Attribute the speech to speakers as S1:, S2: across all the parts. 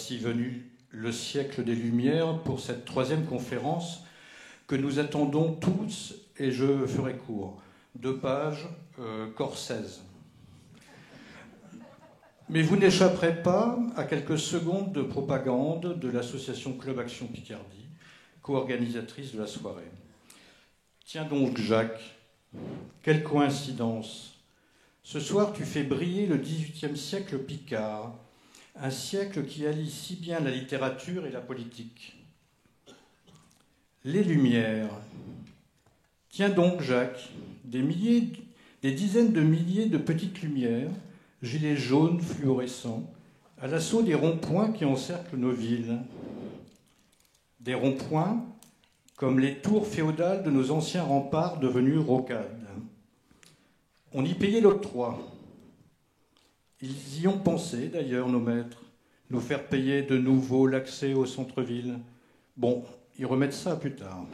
S1: Voici venu le siècle des Lumières pour cette troisième conférence que nous attendons tous, et je ferai court. 2 pages, corps 16. Mais vous n'échapperez pas à quelques secondes de propagande de l'association Club Action Picardie, co-organisatrice de la soirée. Tiens donc, Jacques, quelle coïncidence. Ce soir, tu fais briller le XVIIIe siècle picard, un siècle qui allie si bien la littérature et la politique. Les Lumières. Tiens donc, Jacques, des dizaines de milliers de petites lumières, gilets jaunes fluorescents, à l'assaut des ronds-points qui encerclent nos villes. Des ronds-points comme les tours féodales de nos anciens remparts devenus rocades. On y payait l'octroi. Ils y ont pensé, d'ailleurs, nos maîtres, nous faire payer de nouveau l'accès au centre-ville. Bon, ils remettent ça plus tard.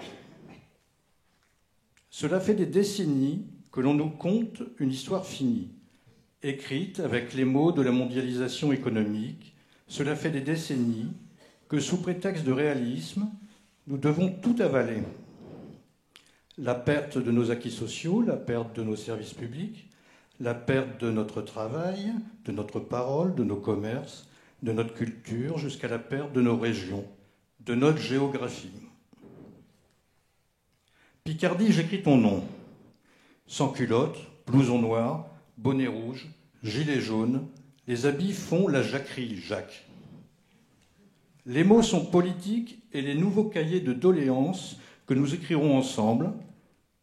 S1: Cela fait des décennies que l'on nous conte une histoire finie, écrite avec les mots de la mondialisation économique. Cela fait des décennies que, sous prétexte de réalisme, nous devons tout avaler. La perte de nos acquis sociaux, la perte de nos services publics, la perte de notre travail, de notre parole, de nos commerces, de notre culture, jusqu'à la perte de nos régions, de notre géographie. Picardie, j'écris ton nom. Sans culotte, blouson noir, bonnet rouge, gilet jaune, les habits font la jacquerie, Jacques. Les mots sont politiques et les nouveaux cahiers de doléances que nous écrirons ensemble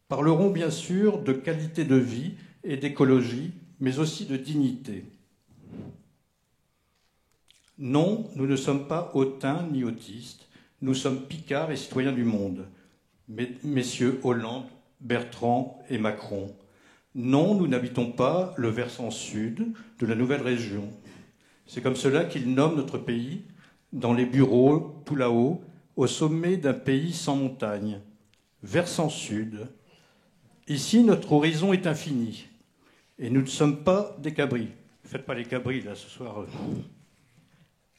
S1: parleront bien sûr de qualité de vie et d'écologie, mais aussi de dignité. Non, nous ne sommes pas hautains ni autistes, nous sommes picards et citoyens du monde. Messieurs Hollande, Bertrand et Macron. Non, nous n'habitons pas le versant sud de la nouvelle région. C'est comme cela qu'ils nomment notre pays, dans les bureaux, tout là-haut, au sommet d'un pays sans montagne. Versant sud. Ici, notre horizon est infini. Et nous ne sommes pas des cabris. Faites pas les cabris, là, ce soir.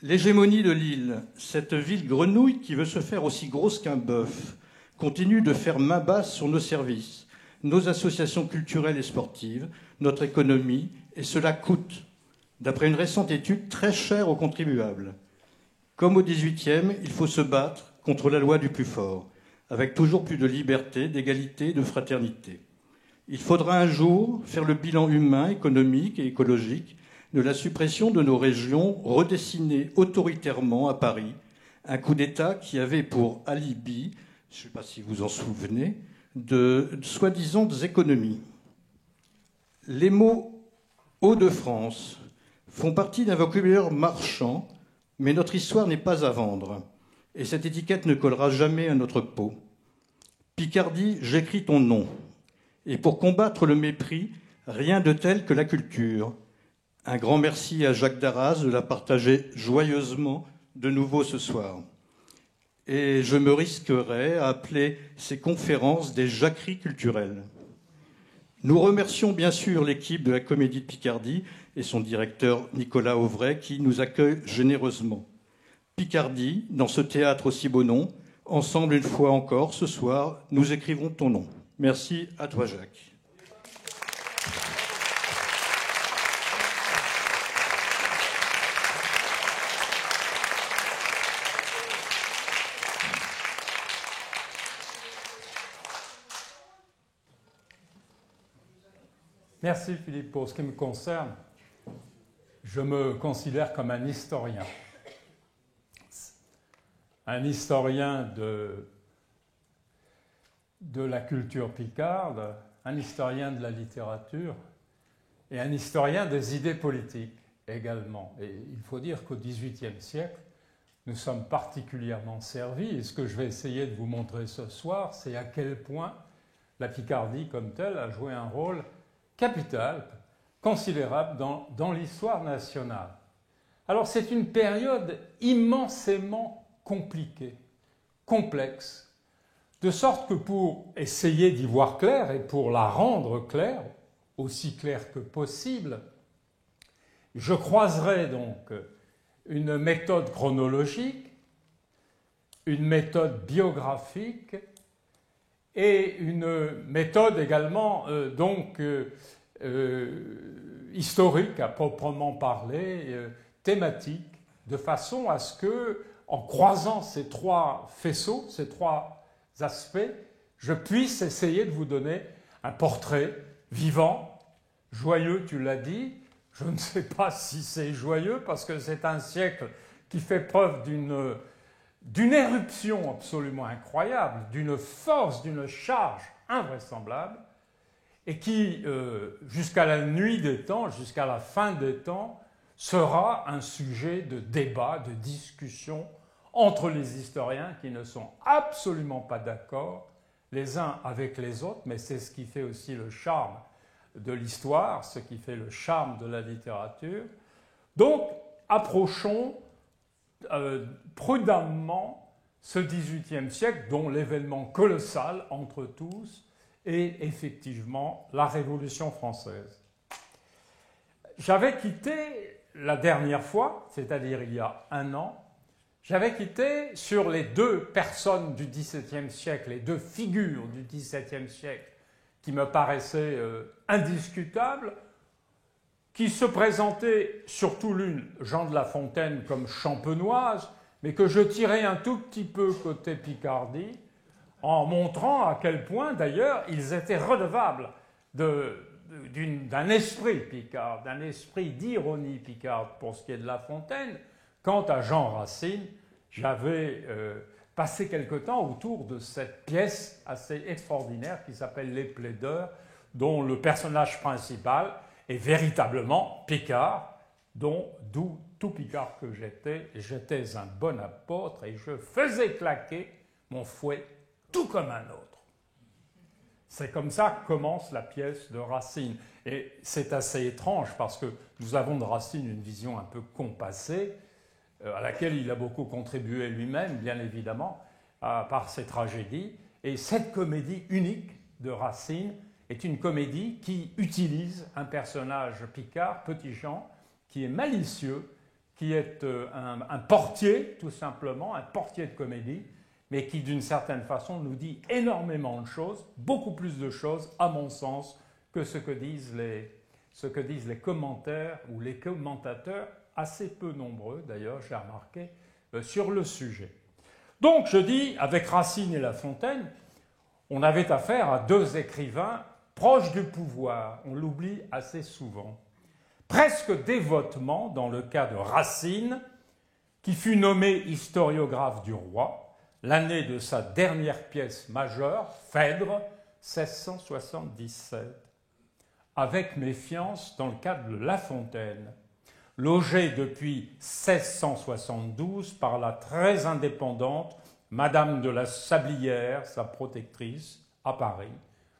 S1: L'hégémonie de l'île, cette ville grenouille qui veut se faire aussi grosse qu'un bœuf, continue de faire main basse sur nos services, nos associations culturelles et sportives, notre économie, et cela coûte, d'après une récente étude, très cher aux contribuables. Comme au XVIIIe, il faut se battre contre la loi du plus fort, avec toujours plus de liberté, d'égalité, de fraternité. Il faudra un jour faire le bilan humain, économique et écologique de la suppression de nos régions redessinées autoritairement à Paris, un coup d'État qui avait pour alibi, je ne sais pas si vous en souvenez, de soi-disant économies. Les mots Hauts-de-France font partie d'un vocabulaire marchand, mais notre histoire n'est pas à vendre, et cette étiquette ne collera jamais à notre peau. Picardie, j'écris ton nom. Et pour combattre le mépris, rien de tel que la culture. Un grand merci à Jacques Darras de la partager joyeusement de nouveau ce soir. Et je me risquerai à appeler ces conférences des jacqueries culturelles. Nous remercions bien sûr l'équipe de la Comédie de Picardie et son directeur Nicolas Auvray qui nous accueille généreusement. Picardie, dans ce théâtre aussi beau nom, ensemble une fois encore, ce soir, nous écrivons ton nom. Merci à toi, Jacques.
S2: Merci Philippe. Pour ce qui me concerne, je me considère comme un historien. Un historien de la culture picarde, un historien de la littérature et un historien des idées politiques également. Et il faut dire qu'au XVIIIe siècle, nous sommes particulièrement servis. Et ce que je vais essayer de vous montrer ce soir, c'est à quel point la Picardie comme telle a joué un rôle capital, considérable dans l'histoire nationale. Alors c'est une période immensément compliquée, complexe, de sorte que pour essayer d'y voir clair et pour la rendre claire, aussi claire que possible, je croiserai donc une méthode chronologique, une méthode biographique et une méthode également historique à proprement parler, thématique, de façon à ce que, en croisant ces trois faisceaux, ces trois aspects, je puisse essayer de vous donner un portrait vivant, joyeux, tu l'as dit. Je ne sais pas si c'est joyeux, parce que c'est un siècle qui fait preuve d'une éruption absolument incroyable, d'une force, d'une charge invraisemblable, et qui, jusqu'à la nuit des temps, jusqu'à la fin des temps, sera un sujet de débat, de discussion entre les historiens qui ne sont absolument pas d'accord les uns avec les autres, mais c'est ce qui fait aussi le charme de l'histoire, ce qui fait le charme de la littérature. Donc, approchons prudemment ce XVIIIe siècle, dont l'événement colossal entre tous est effectivement la Révolution française. J'avais quitté la dernière fois, c'est-à-dire il y a un an, j'avais quitté sur les deux personnes du XVIIe siècle, les deux figures du XVIIe siècle qui me paraissaient indiscutables, qui se présentaient surtout l'une, Jean de La Fontaine, comme champenoise, mais que je tirais un tout petit peu côté Picardie, en montrant à quel point, d'ailleurs, ils étaient redevables d'un esprit picard, d'un esprit d'ironie picarde pour ce qui est de La Fontaine. Quant à Jean Racine, j'avais passé quelque temps autour de cette pièce assez extraordinaire qui s'appelle Les Plaideurs, dont le personnage principal est véritablement Picard, d'où tout Picard que j'étais un bon apôtre et je faisais claquer mon fouet tout comme un autre. C'est comme ça que commence la pièce de Racine. Et c'est assez étrange parce que nous avons de Racine une vision un peu compassée, à laquelle il a beaucoup contribué lui-même, bien évidemment, par ses tragédies. Et cette comédie unique de Racine est une comédie qui utilise un personnage picard, Petit-Jean, qui est malicieux, qui est un portier, tout simplement, un portier de comédie, mais qui, d'une certaine façon, nous dit énormément de choses, beaucoup plus de choses, à mon sens, que ce que disent les commentaires ou les commentateurs, assez peu nombreux, d'ailleurs, j'ai remarqué, sur le sujet. Donc, je dis, avec Racine et La Fontaine, on avait affaire à deux écrivains proches du pouvoir, on l'oublie assez souvent. Presque dévotement, dans le cas de Racine, qui fut nommé historiographe du roi, l'année de sa dernière pièce majeure, Phèdre, 1677, avec méfiance dans le cadre de La Fontaine, logé depuis 1672 par la très indépendante Madame de la Sablière, sa protectrice, à Paris,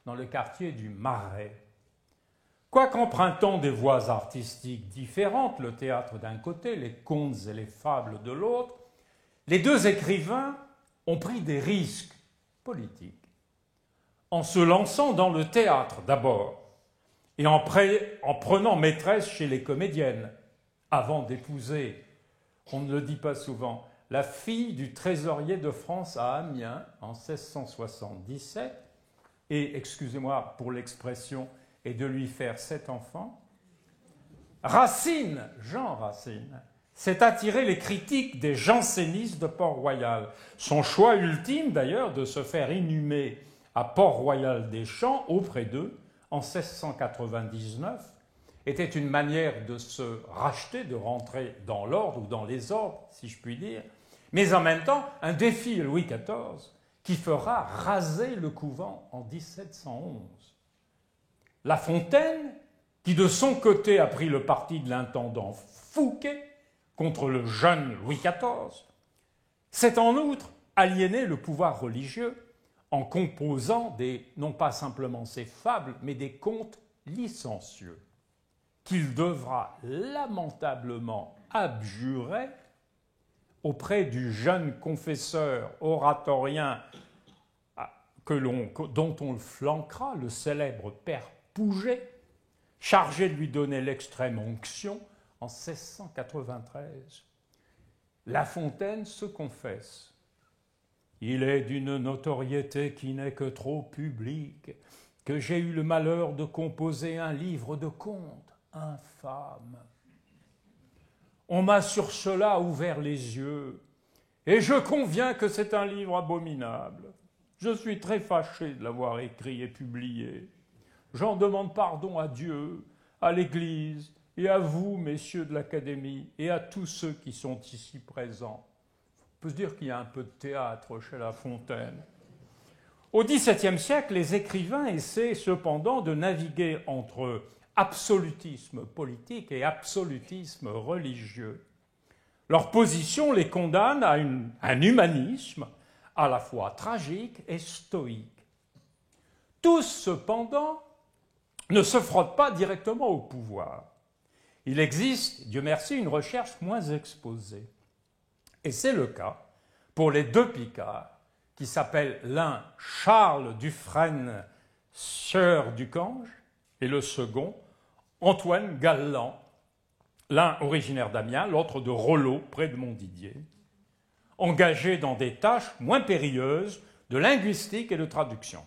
S2: dans le quartier du Marais. Quoiqu'empruntant des voies artistiques différentes, le théâtre d'un côté, les contes et les fables de l'autre, les deux écrivains ont pris des risques politiques en se lançant dans le théâtre d'abord et en prenant maîtresse chez les comédiennes avant d'épouser, on ne le dit pas souvent, la fille du trésorier de France à Amiens en 1677 et, excusez-moi pour l'expression, et de lui faire 7 enfants. Racine, Jean Racine, s'est attiré les critiques des jansénistes de Port-Royal. Son choix ultime, d'ailleurs, de se faire inhumer à Port-Royal-des-Champs, auprès d'eux, en 1699, était une manière de se racheter, de rentrer dans l'ordre, ou dans les ordres, si je puis dire, mais en même temps, un défi à Louis XIV, qui fera raser le couvent en 1711. La Fontaine, qui de son côté a pris le parti de l'intendant Fouquet contre le jeune Louis XIV, s'est en outre aliéné le pouvoir religieux en composant non pas simplement ses fables, mais des contes licencieux qu'il devra lamentablement abjurer auprès du jeune confesseur oratorien dont on le flanquera, le célèbre père Pouget, chargé de lui donner l'extrême onction en 1693. La Fontaine se confesse. Il est d'une notoriété qui n'est que trop publique que j'ai eu le malheur de composer un livre de contes infâme. On m'a sur cela ouvert les yeux, et je conviens que c'est un livre abominable. Je suis très fâché de l'avoir écrit et publié. J'en demande pardon à Dieu, à l'Église, et à vous, messieurs de l'Académie, et à tous ceux qui sont ici présents. On peut se dire qu'il y a un peu de théâtre chez La Fontaine. Au XVIIe siècle, les écrivains essaient cependant de naviguer entre absolutisme politique et absolutisme religieux. Leur position les condamne à un humanisme à la fois tragique et stoïque. Tous, cependant, ne se frottent pas directement au pouvoir. Il existe, Dieu merci, une recherche moins exposée. Et c'est le cas pour les deux Picards, qui s'appellent l'un Charles Dufresne, sieur du Cange, et le second Antoine Galland, l'un originaire d'Amiens, l'autre de Rollo, près de Montdidier, engagés dans des tâches moins périlleuses de linguistique et de traduction.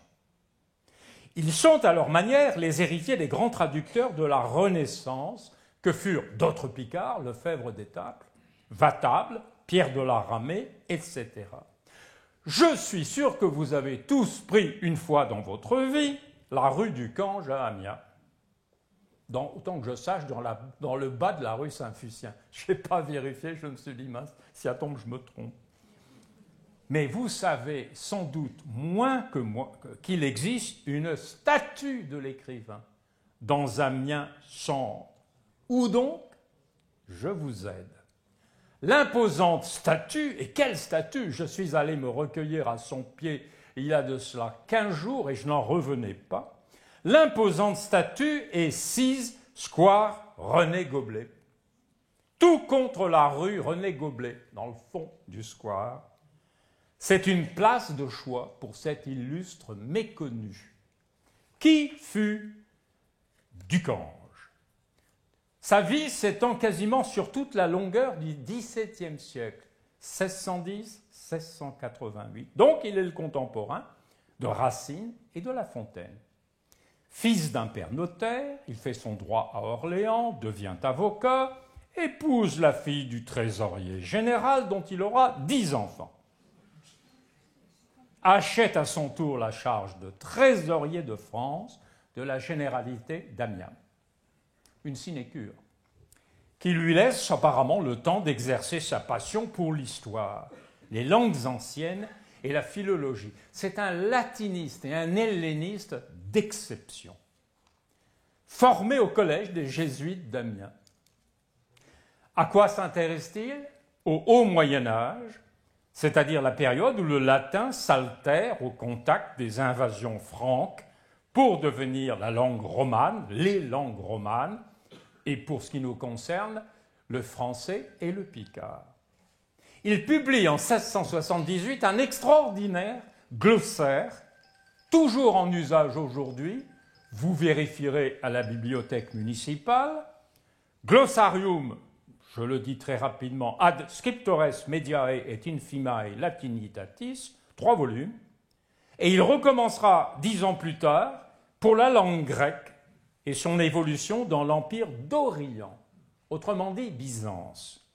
S2: Ils sont à leur manière les héritiers des grands traducteurs de la Renaissance que furent d'autres Picards, Lefebvre d'Étaples, Vatable, Pierre de la Ramée, etc. Je suis sûr que vous avez tous pris une fois dans votre vie la rue du Cange à Amiens. Autant que je sache, dans le bas de la rue Saint-Fucien. Je n'ai pas vérifié, je me suis dit, mince, si à tombe, je me trompe. Mais vous savez sans doute moins que moi qu'il existe une statue de l'écrivain dans Amiens centre. Où donc? Je vous aide. L'imposante statue, et quelle statue! Je suis allé me recueillir à son pied il y a de cela 15 jours et je n'en revenais pas. L'imposante statue est 6 square René Goblet. Tout contre la rue René Goblet, dans le fond du square. C'est une place de choix pour cet illustre méconnu. Qui fut Ducange? Sa vie s'étend quasiment sur toute la longueur du XVIIe siècle, 1610-1688. Donc il est le contemporain de Racine et de La Fontaine. Fils d'un père notaire, il fait son droit à Orléans, devient avocat, épouse la fille du trésorier général dont il aura 10 enfants. Achète à son tour la charge de trésorier de France de la généralité d'Amiens. Une sinécure qui lui laisse apparemment le temps d'exercer sa passion pour l'histoire, les langues anciennes et la philologie. C'est un latiniste et un helléniste d'exception, formé au collège des jésuites d'Amiens. À quoi s'intéresse-t-il? Au haut Moyen-Âge, c'est-à-dire la période où le latin s'altère au contact des invasions franques pour devenir la langue romane, les langues romanes, et pour ce qui nous concerne, le français et le picard. Il publie en 1678 un extraordinaire glossaire, toujours en usage aujourd'hui, vous vérifierez à la bibliothèque municipale, Glossarium, je le dis très rapidement, ad scriptores mediae et infimae latinitatis, 3 volumes, et il recommencera 10 ans plus tard pour la langue grecque et son évolution dans l'Empire d'Orient, autrement dit Byzance.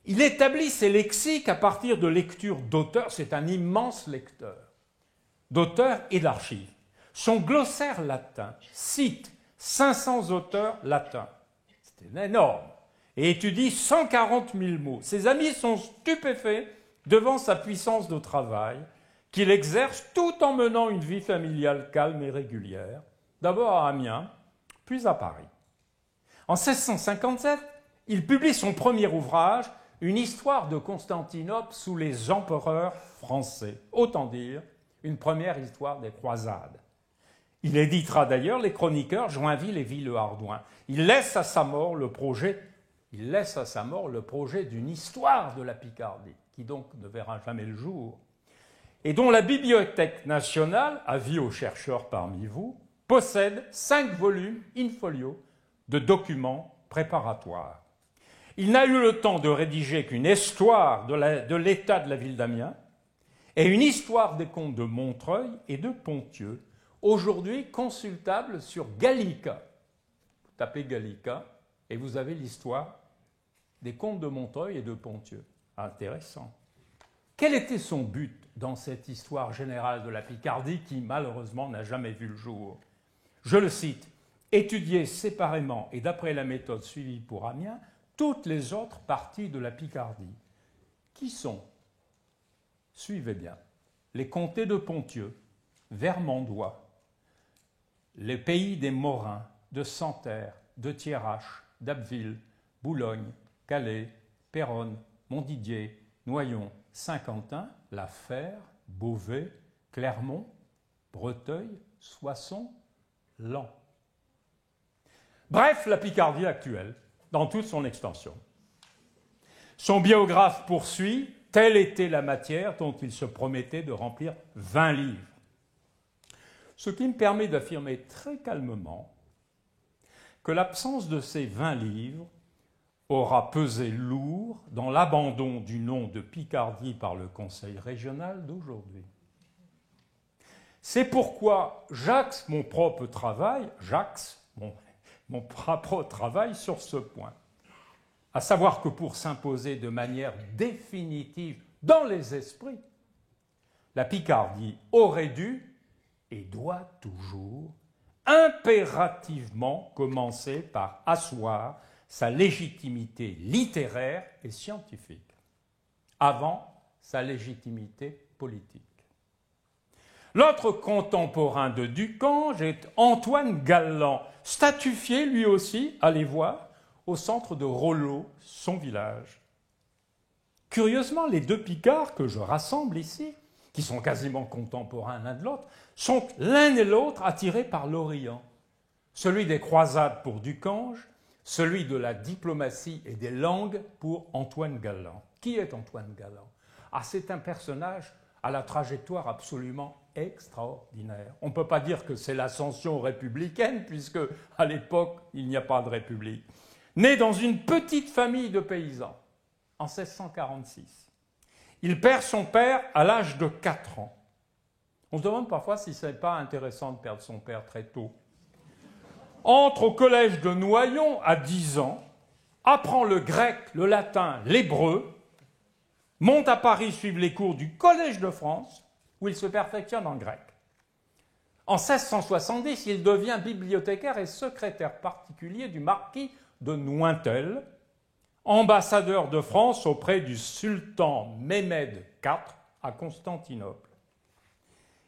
S2: Il établit ses lexiques à partir de lectures d'auteurs, c'est un immense lecteur, d'auteurs et d'archives. Son glossaire latin cite 500 auteurs latins, c'est énorme, et étudie 140 000 mots. Ses amis sont stupéfaits devant sa puissance de travail, qu'il exerce tout en menant une vie familiale calme et régulière, d'abord à Amiens, puis à Paris. En 1657, il publie son premier ouvrage, Une histoire de Constantinople sous les empereurs français. Autant dire, une première histoire des croisades. Il éditera d'ailleurs les chroniqueurs Joinville et Villehardouin. Il laisse à sa mort le projet d'une histoire de la Picardie, qui donc ne verra jamais le jour, et dont la Bibliothèque nationale, avis aux chercheurs parmi vous, possède 5 volumes in folio de documents préparatoires. Il n'a eu le temps de rédiger qu'une histoire de l'état de la ville d'Amiens et une histoire des comtes de Montreuil et de Ponthieu, aujourd'hui consultable sur Gallica. Vous tapez Gallica et vous avez l'histoire des comtes de Montreuil et de Ponthieu. Intéressant. Quel était son but dans cette histoire générale de la Picardie qui, malheureusement, n'a jamais vu le jour? Je le cite, « Étudier séparément et d'après la méthode suivie pour Amiens, toutes les autres parties de la Picardie, qui sont, suivez bien, les comtés de Ponthieu, Vermandois, les pays des Morins, de Santerre, de Thiérache, d'Abbeville, Boulogne, Calais, Péronne, Montdidier, Noyon, Saint-Quentin, La Fère, Beauvais, Clermont, Breteuil, Soissons, Laon. Bref, la Picardie actuelle, dans toute son extension. Son biographe poursuit, telle était la matière dont il se promettait de remplir 20 livres. Ce qui me permet d'affirmer très calmement que l'absence de ces 20 livres aura pesé lourd dans l'abandon du nom de Picardie par le Conseil régional d'aujourd'hui. C'est pourquoi j'axe mon propre travail sur ce point, à savoir que pour s'imposer de manière définitive dans les esprits, la Picardie aurait dû et doit toujours impérativement commencer par asseoir sa légitimité littéraire et scientifique, avant sa légitimité politique. L'autre contemporain de Ducange est Antoine Galland, statufié lui aussi, allez voir, au centre de Rollo, son village. Curieusement, les deux Picards que je rassemble ici, qui sont quasiment contemporains l'un de l'autre, sont l'un et l'autre attirés par l'Orient. Celui des croisades pour Ducange, celui de la diplomatie et des langues pour Antoine Galland. Qui est Antoine Galland? Ah, c'est un personnage à la trajectoire absolument extraordinaire. On ne peut pas dire que c'est l'ascension républicaine, puisque à l'époque, il n'y a pas de république. Né dans une petite famille de paysans, en 1646. Il perd son père à l'âge de 4 ans. On se demande parfois si ce n'est pas intéressant de perdre son père très tôt. Entre au collège de Noyon à 10 ans, apprend le grec, le latin, l'hébreu, monte à Paris suivre les cours du Collège de France, où il se perfectionne en grec. En 1670, il devient bibliothécaire et secrétaire particulier du marquis de Nointel, ambassadeur de France auprès du sultan Mehmed IV à Constantinople.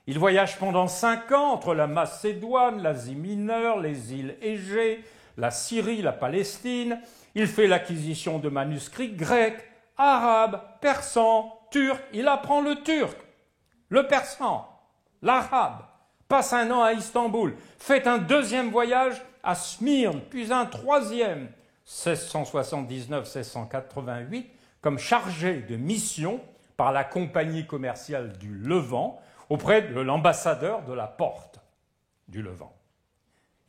S2: Il voyage pendant 5 ans entre la Macédoine, l'Asie mineure, les îles Égée, la Syrie, la Palestine. Il fait l'acquisition de manuscrits grecs, arabes, persans, turcs. Il apprend le turc, le persan, l'arabe, passe 1 an à Istanbul, fait un 2e voyage à Smyrne, puis un 3e, 1679-1688, comme chargé de mission par la compagnie commerciale du Levant, auprès de l'ambassadeur de la Porte du Levant.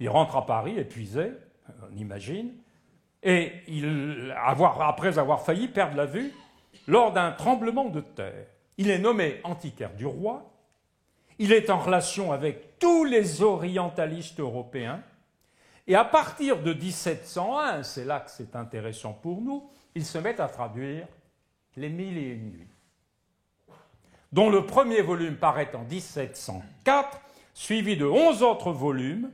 S2: Il rentre à Paris épuisé, on imagine, et après avoir failli perdre la vue lors d'un tremblement de terre. Il est nommé antiquaire du roi, il est en relation avec tous les orientalistes européens, et à partir de 1701, c'est là que c'est intéressant pour nous, il se met à traduire les 1001 nuits, dont le premier volume paraît en 1704, suivi de 11 autres volumes,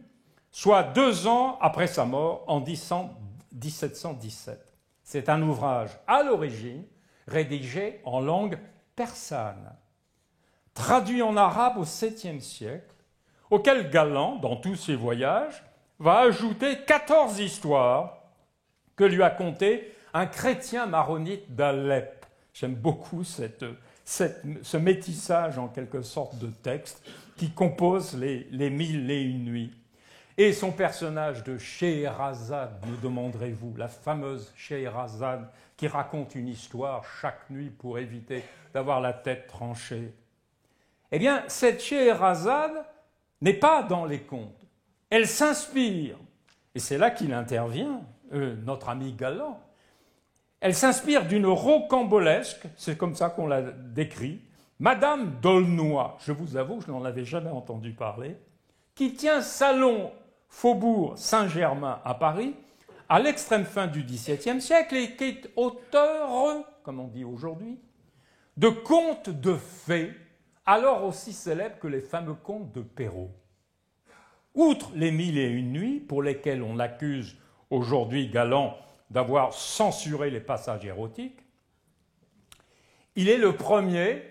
S2: soit 2 ans après sa mort en 1717. C'est un ouvrage à l'origine rédigé en langue persane, traduit en arabe au 7e siècle, auquel Galland, dans tous ses voyages, va ajouter 14 histoires que lui a contées un chrétien maronite d'Alep. J'aime beaucoup ce métissage en quelque sorte de texte qui compose les 1001 nuits. Et son personnage de Scheherazade, me demanderez-vous, la fameuse Scheherazade qui raconte une histoire chaque nuit pour éviter d'avoir la tête tranchée. Eh bien, cette Scheherazade n'est pas dans les contes. Elle s'inspire, et c'est là qu'il intervient, notre ami Galland, Elle s'inspire d'une rocambolesque, c'est comme ça qu'on l'a décrit, Madame d'Aulnoy, je vous avoue, je n'en avais jamais entendu parler, qui tient salon Faubourg Saint-Germain à Paris, à l'extrême fin du XVIIe siècle, et qui est auteur, comme on dit aujourd'hui, de contes de fées, alors aussi célèbres que les fameux contes de Perrault. Outre les 1001 nuits, pour lesquelles on accuse aujourd'hui Galland d'avoir censuré les passages érotiques, il est le premier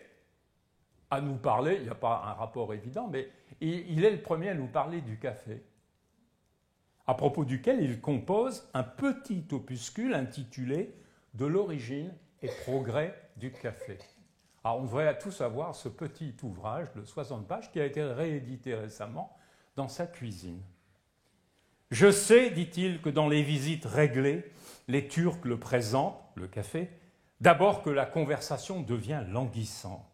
S2: à nous parler, il n'y a pas un rapport évident, mais il est le premier à nous parler du café, à propos duquel il compose un petit opuscule intitulé « De l'origine et progrès du café ». Alors on devrait tous avoir ce petit ouvrage de 60 pages qui a été réédité récemment dans sa cuisine. Je sais, dit-il, que dans les visites réglées, les Turcs le présentent, le café, d'abord que la conversation devient languissante.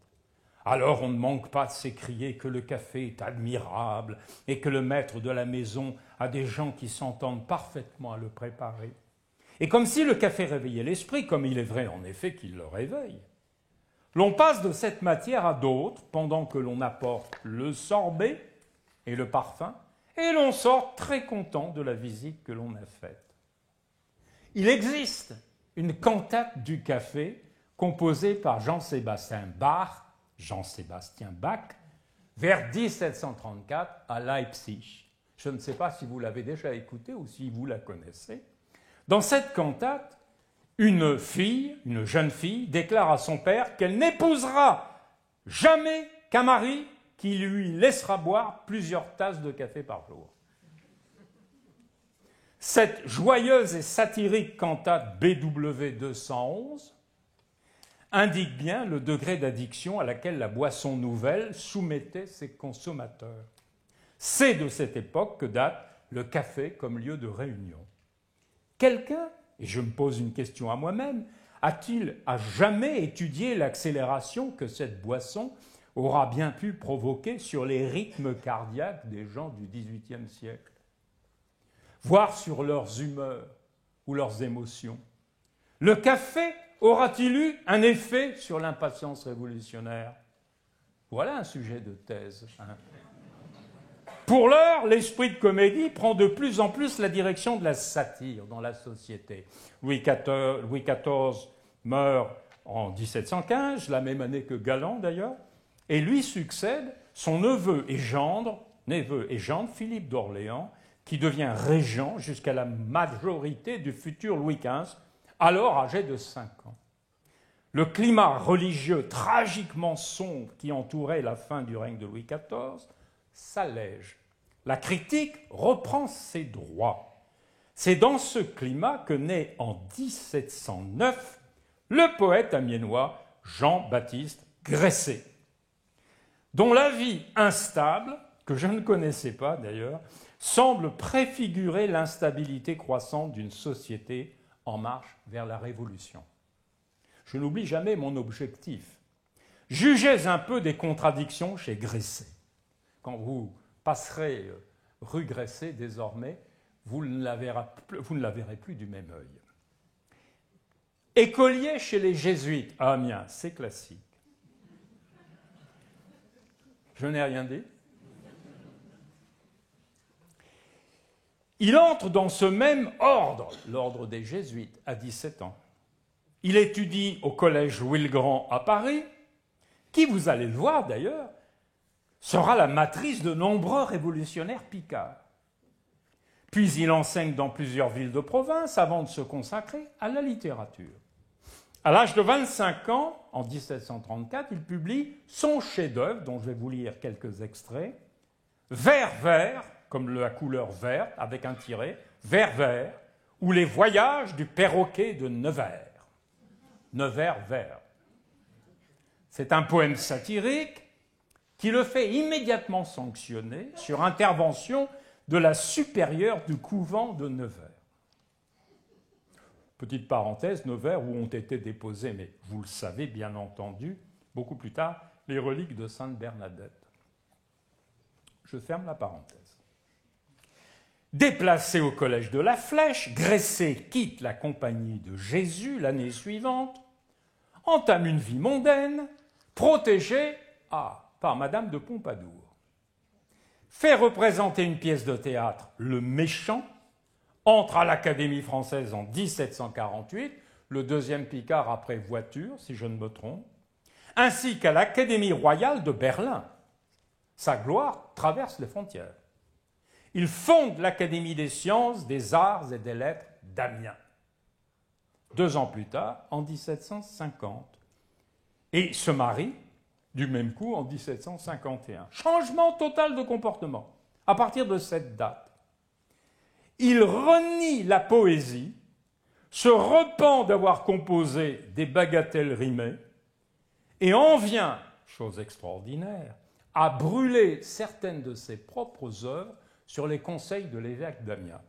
S2: Alors on ne manque pas de s'écrier que le café est admirable et que le maître de la maison a des gens qui s'entendent parfaitement à le préparer. Et comme si le café réveillait l'esprit, comme il est vrai en effet qu'il le réveille, l'on passe de cette matière à d'autres pendant que l'on apporte le sorbet et le parfum, et l'on sort très content de la visite que l'on a faite. Il existe une cantate du café composée par Jean-Sébastien Bach, vers 1734 à Leipzig. Je ne sais pas si vous l'avez déjà écoutée ou si vous la connaissez. Dans cette cantate, une jeune fille, déclare à son père qu'elle n'épousera jamais qu'un mari qui lui laissera boire plusieurs tasses de café par jour. Cette joyeuse et satirique cantate BW 211 indique bien le degré d'addiction à laquelle la boisson nouvelle soumettait ses consommateurs. C'est de cette époque que date le café comme lieu de réunion. Quelqu'un, et je me pose une question à moi-même, a-t-il à jamais étudié l'accélération que cette boisson aura bien pu provoquer sur les rythmes cardiaques des gens du XVIIIe siècle, voire sur leurs humeurs ou leurs émotions? Le café aura-t-il eu un effet sur l'impatience révolutionnaire? Voilà un sujet de thèse. Pour l'heure, l'esprit de comédie prend de plus en plus la direction de la satire dans la société. Louis XIV meurt en 1715, la même année que Galland d'ailleurs, et lui succède son neveu et gendre, Philippe d'Orléans, qui devient régent jusqu'à la majorité du futur Louis XV, alors âgé de 5 ans. Le climat religieux tragiquement sombre qui entourait la fin du règne de Louis XIV s'allège. La critique reprend ses droits. C'est dans ce climat que naît en 1709 le poète amiénois Jean-Baptiste Gresset, dont la vie instable, que je ne connaissais pas d'ailleurs, semble préfigurer l'instabilité croissante d'une société en marche vers la Révolution. Je n'oublie jamais mon objectif. Jugez un peu des contradictions chez Gresset. Quand vous passerez rue Gresset désormais, vous ne la verrez plus du même œil. Écolier chez les jésuites à Amiens, c'est classique. Je n'ai rien dit. Il entre dans ce même ordre, l'ordre des jésuites, à 17 ans. Il étudie au collège Louis-le-Grand à Paris, qui, vous allez le voir d'ailleurs, sera la matrice de nombreux révolutionnaires picards. Puis il enseigne dans plusieurs villes de province avant de se consacrer à la littérature. À l'âge de 25 ans, en 1734, il publie son chef-d'œuvre, dont je vais vous lire quelques extraits, Vert vert, comme la couleur verte, avec un tiret, Vert vert, ou les voyages du perroquet de Nevers. Nevers vert. C'est un poème satirique qui le fait immédiatement sanctionner sur intervention de la supérieure du couvent de Nevers. Petite parenthèse, Nevers, où ont été déposées, mais vous le savez bien entendu, beaucoup plus tard, les reliques de Sainte Bernadette. Je ferme la parenthèse. Déplacé au collège de la Flèche, Gresset quitte la compagnie de Jésus l'année suivante, entame une vie mondaine, protégée par Madame de Pompadour. Fait représenter une pièce de théâtre, Le Méchant, entre à l'Académie française en 1748, le deuxième Picard après Voiture, si je ne me trompe, ainsi qu'à l'Académie royale de Berlin. Sa gloire traverse les frontières. Il fonde l'Académie des sciences, des arts et des lettres d'Amiens. 2 ans plus tard, en 1750. Et se marie du même coup en 1751. Changement total de comportement à partir de cette date. Il renie la poésie, se repent d'avoir composé des bagatelles rimées et en vient, chose extraordinaire, à brûler certaines de ses propres œuvres sur les conseils de l'évêque d'Amiens.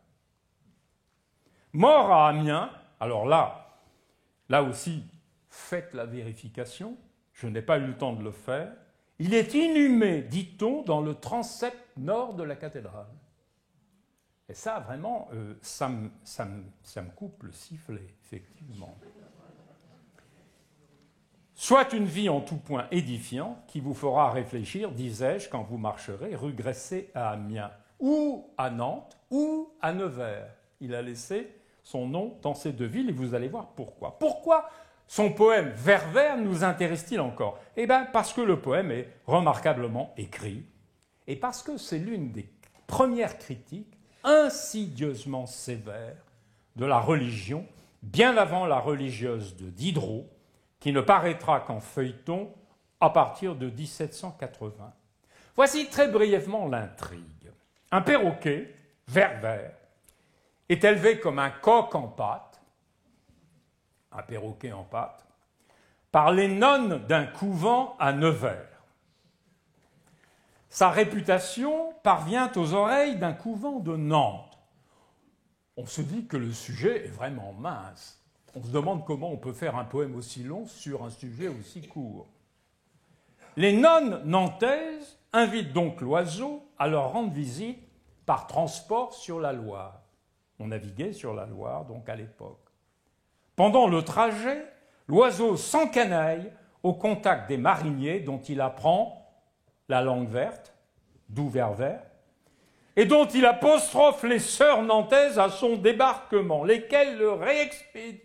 S2: Mort à Amiens, alors là aussi, faites la vérification, je n'ai pas eu le temps de le faire, il est inhumé, dit-on, dans le transept nord de la cathédrale. Et ça, vraiment, ça me coupe le sifflet, effectivement. Soit une vie en tout point édifiante qui vous fera réfléchir, disais-je, quand vous marcherez rue Gresset à Amiens, ou à Nantes, ou à Nevers. Il a laissé son nom dans ces 2 villes et vous allez voir pourquoi. Pourquoi son poème Vers nous intéresse-t-il encore? Eh bien, parce que le poème est remarquablement écrit et parce que c'est l'une des premières critiques insidieusement sévères de la religion, bien avant la religieuse de Diderot, qui ne paraîtra qu'en feuilleton à partir de 1780. Voici très brièvement l'intrigue. Un perroquet, Vers, est élevé comme un coq en pâte, un perroquet en pâte, par les nonnes d'un couvent à Nevers. Sa réputation parvient aux oreilles d'un couvent de Nantes. On se dit que le sujet est vraiment mince. On se demande comment on peut faire un poème aussi long sur un sujet aussi court. Les nonnes nantaises invitent donc l'oiseau à leur rendre visite par transport sur la Loire. On naviguait sur la Loire, donc à l'époque. Pendant le trajet, l'oiseau s'encanaille au contact des mariniers dont il apprend la langue verte, d'où Vers, et dont il apostrophe les sœurs nantaises à son débarquement, lesquelles le réexpédient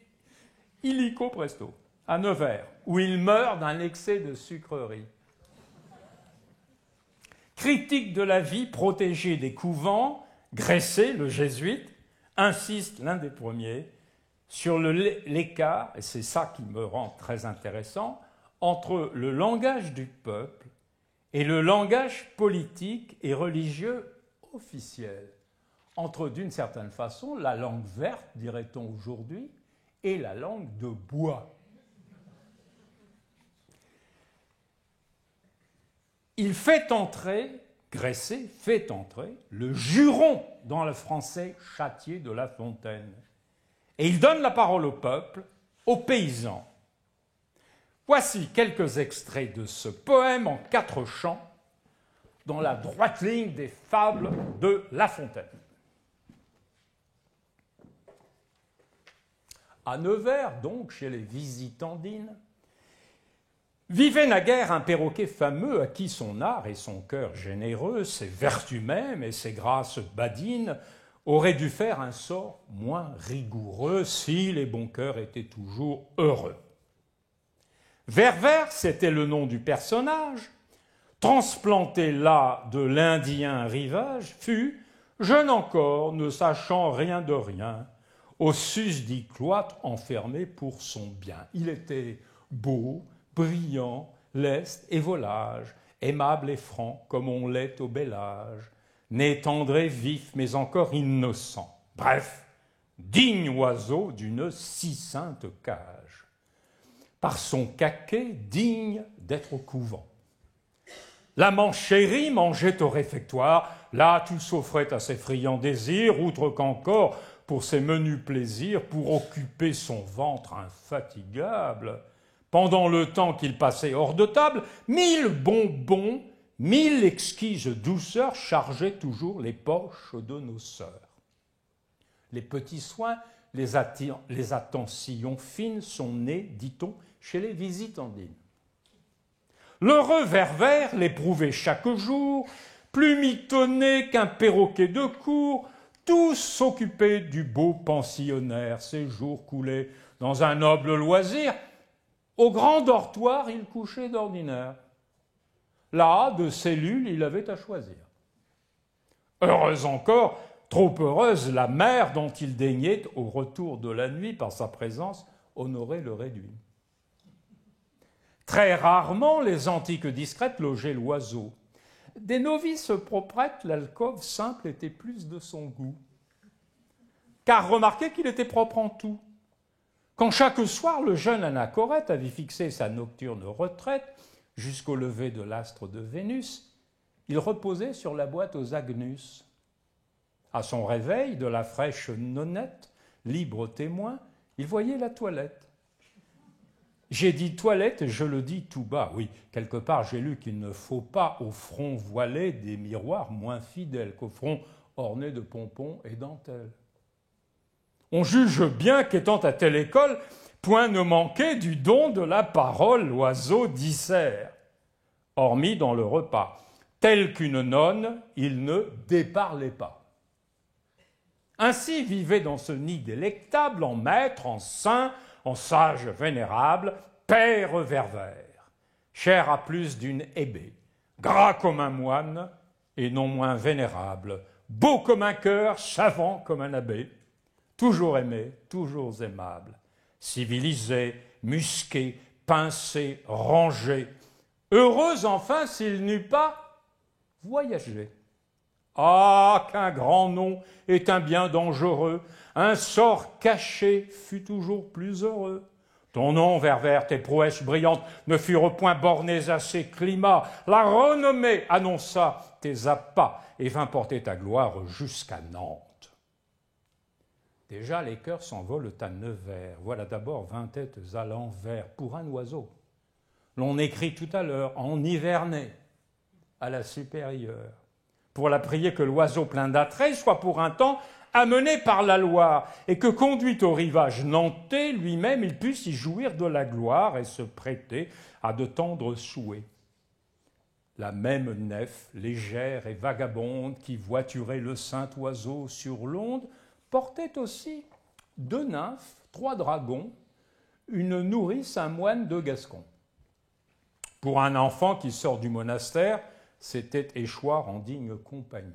S2: illico presto à Nevers, où il meurt d'un excès de sucrerie. Critique de la vie protégée des couvents, Gresset, le jésuite, insiste, l'un des premiers, sur l'écart, et c'est ça qui me rend très intéressant, entre le langage du peuple et le langage politique et religieux officiel, entre, d'une certaine façon, la langue verte, dirait-on aujourd'hui, et la langue de bois. Il fait entrer, Gresset fait entrer, le juron dans le français châtié de La Fontaine. Et il donne la parole au peuple, aux paysans. Voici quelques extraits de ce poème en 4 chants, dans la droite ligne des fables de La Fontaine. À Nevers, donc, chez les visitandines, vivait naguère un perroquet fameux à qui son art et son cœur généreux, ses vertus mêmes et ses grâces badines auraient dû faire un sort moins rigoureux si les bons cœurs étaient toujours heureux. Vers, c'était le nom du personnage, transplanté là de l'Indien rivage, fut, jeune encore, ne sachant rien de rien, au susdit cloître enfermé pour son bien. Il était beau, brillant, leste et volage, aimable et franc comme on l'est au bel âge, né tendre et vif mais encore innocent. Bref, digne oiseau d'une si sainte cage. Par son caquet digne d'être au couvent. L'amant chéri mangeait au réfectoire, là tout s'offrait à ses friands désirs, outre qu'encore pour ses menus plaisirs, pour occuper son ventre infatigable. Pendant le temps qu'il passait hors de table, 1000 bonbons, 1000 exquises douceurs chargeaient toujours les poches de nos sœurs. Les petits soins, les attentions fines sont nés, dit-on, chez les visitandines. L'heureux Werwer l'éprouvait chaque jour, plus mitonné qu'un perroquet de cour, tous s'occupaient du beau pensionnaire. Ses jours coulaient dans un noble loisir. Au grand dortoir, il couchait d'ordinaire. Là, de cellules, il avait à choisir. Heureuse encore, trop heureuse, la mère dont il daignait, au retour de la nuit, par sa présence, honorer le réduit. Très rarement, les antiques discrètes logeaient l'oiseau. Des novices proprêtes, l'alcôve simple était plus de son goût. Car remarquez qu'il était propre en tout. Quand chaque soir, le jeune anachorète avait fixé sa nocturne retraite jusqu'au lever de l'astre de Vénus, il reposait sur la boîte aux agnus. À son réveil, de la fraîche nonnette, libre témoin, il voyait la toilette. J'ai dit toilette et je le dis tout bas. Oui, quelque part j'ai lu qu'il ne faut pas au front voilé des miroirs moins fidèles qu'au front orné de pompons et dentelles. On juge bien qu'étant à telle école, point ne manquait du don de la parole l'oiseau dissert. Hormis dans le repas, tel qu'une nonne, il ne déparlait pas. Ainsi vivait dans ce nid délectable, en maître, en saint, en sage vénérable, père Werwer, cher à plus d'une hébé, gras comme un moine et non moins vénérable, beau comme un cœur, savant comme un abbé, toujours aimé, toujours aimable, civilisé, musqué, pincé, rangé, heureux enfin s'il n'eût pas voyagé. Ah, qu'un grand nom est un bien dangereux, un sort caché fut toujours plus heureux. Ton nom, Werwer, tes prouesses brillantes ne furent point bornées à ces climats. La renommée annonça tes appas et vint porter ta gloire jusqu'à Nantes. Déjà, les cœurs s'envolent à Nevers. Voilà d'abord 20 têtes à l'envers pour un oiseau. L'on écrit tout à l'heure en Nivernais à la supérieure, pour la prier que l'oiseau plein d'attrait soit pour un temps amené par la Loire, et que conduit au rivage nantais, lui-même il puisse y jouir de la gloire et se prêter à de tendres souhaits. La même nef, légère et vagabonde, qui voiturait le saint oiseau sur l'onde, portait aussi 2 nymphes, 3 dragons, une nourrice, un moine, 2 gascons. Pour un enfant qui sort du monastère, c'était échoir en digne compagnon.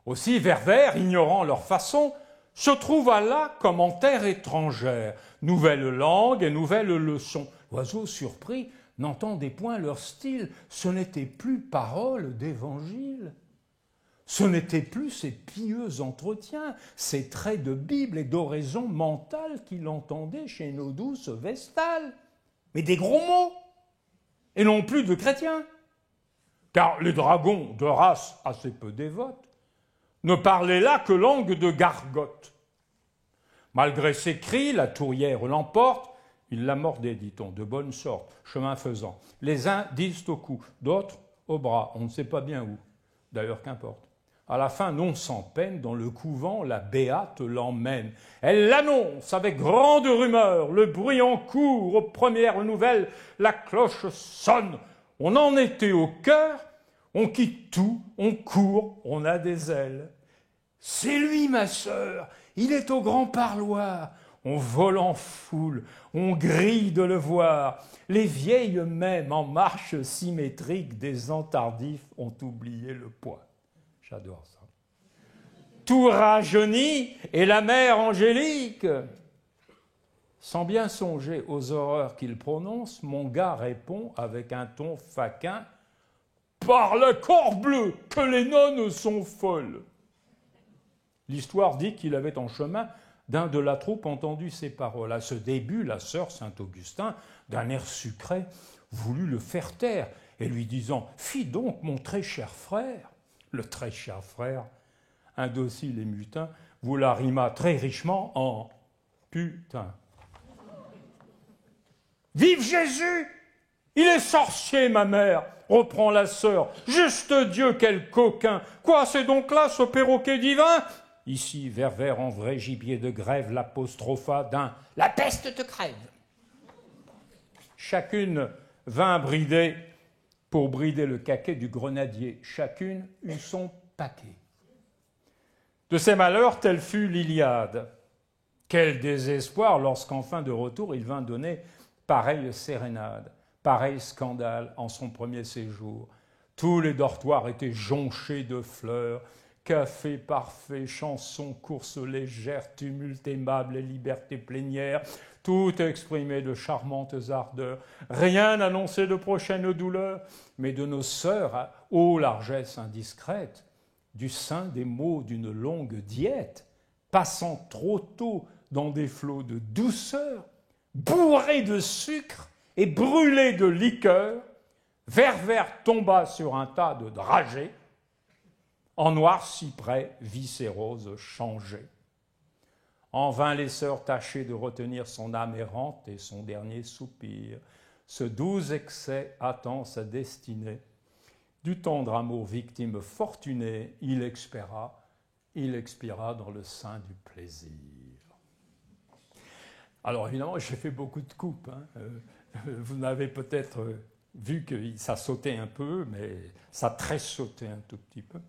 S2: Aussi Werwer, ignorant leur façon, se trouva là comme en terre étrangère, nouvelle langue et nouvelle leçon. L'oiseau surpris n'entendait point leur style, ce n'était plus parole d'évangile. Ce n'étaient plus ces pieux entretiens, ces traits de Bible et d'oraison mentale qu'il entendait chez nos douces vestales, mais des gros mots, et non plus de chrétiens. Car les dragons, de race assez peu dévote, ne parlaient là que langue de gargote. Malgré ses cris, la tourière l'emporte, il la mordait, dit-on, de bonne sorte, chemin faisant. Les uns disent au cou, d'autres au bras, on ne sait pas bien où, d'ailleurs qu'importe. À la fin, non sans peine, dans le couvent, la béate l'emmène. Elle l'annonce avec grande rumeur, le bruit en court, aux premières nouvelles, la cloche sonne. On en était au cœur, on quitte tout, on court, on a des ailes. C'est lui, ma sœur, il est au grand parloir. On vole en foule, on grille de le voir. Les vieilles mêmes, en marche symétrique, des ans tardifs, ont oublié le poids. J'adore ça. Tout rajeunit, et la mère angélique. Sans bien songer aux horreurs qu'il prononce, mon gars répond avec un ton faquin « Par la corbleu, que les nonnes sont folles !» L'histoire dit qu'il avait en chemin d'un de la troupe entendu ces paroles. À ce début, la sœur Saint-Augustin, d'un air sucré, voulut le faire taire, et lui disant « Fi donc, mon très cher frère !» Le très cher frère, indocile et mutin, vous la rima très richement en « putain ». « Vive Jésus! Il est sorcier, ma mère !» reprend la sœur. « Juste Dieu, quel coquin! Quoi, c'est donc là ce perroquet divin ?» ici, Ververt en vrai gibier de grève, l'apostropha d'un « la peste te crève ». Chacune vint brider pour brider le caquet du grenadier. Chacune eut son paquet. De ces malheurs, telle fut l'Iliade. Quel désespoir lorsqu'enfin de retour il vint donner pareille sérénade, pareil scandale en son premier séjour. Tous les dortoirs étaient jonchés de fleurs, café parfait, chansons, courses légères, tumulte aimable et liberté plénière, tout exprimé de charmantes ardeurs, rien n'annonçait de prochaines douleurs, mais de nos sœurs, ô largesse indiscrète, du sein des mots d'une longue diète, passant trop tôt dans des flots de douceur, bourrés de sucre et brûlés de liqueur, Ververt tomba sur un tas de dragées, en noir cyprès, viscérose changée. En vain les sœurs tâchaient de retenir son âme errante et son dernier soupir. Ce doux excès attend sa destinée. Du tendre amour victime fortuné, il expira dans le sein du plaisir. Alors évidemment, j'ai fait beaucoup de coupes. Vous n'avez peut-être vu que ça sautait un peu, mais ça tressautait un tout petit peu.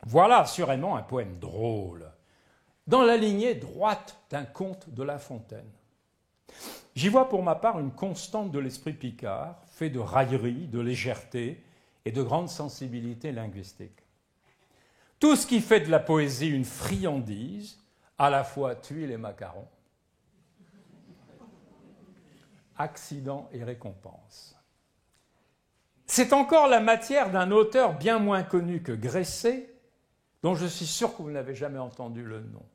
S2: Voilà assurément un poème drôle, dans la lignée droite d'un conte de La Fontaine. J'y vois pour ma part une constante de l'esprit picard, fait de raillerie, de légèreté et de grande sensibilité linguistique. Tout ce qui fait de la poésie une friandise, à la fois tuile et macaron, accident et récompense. C'est encore la matière d'un auteur bien moins connu que Gresset, dont je suis sûr que vous n'avez jamais entendu le nom.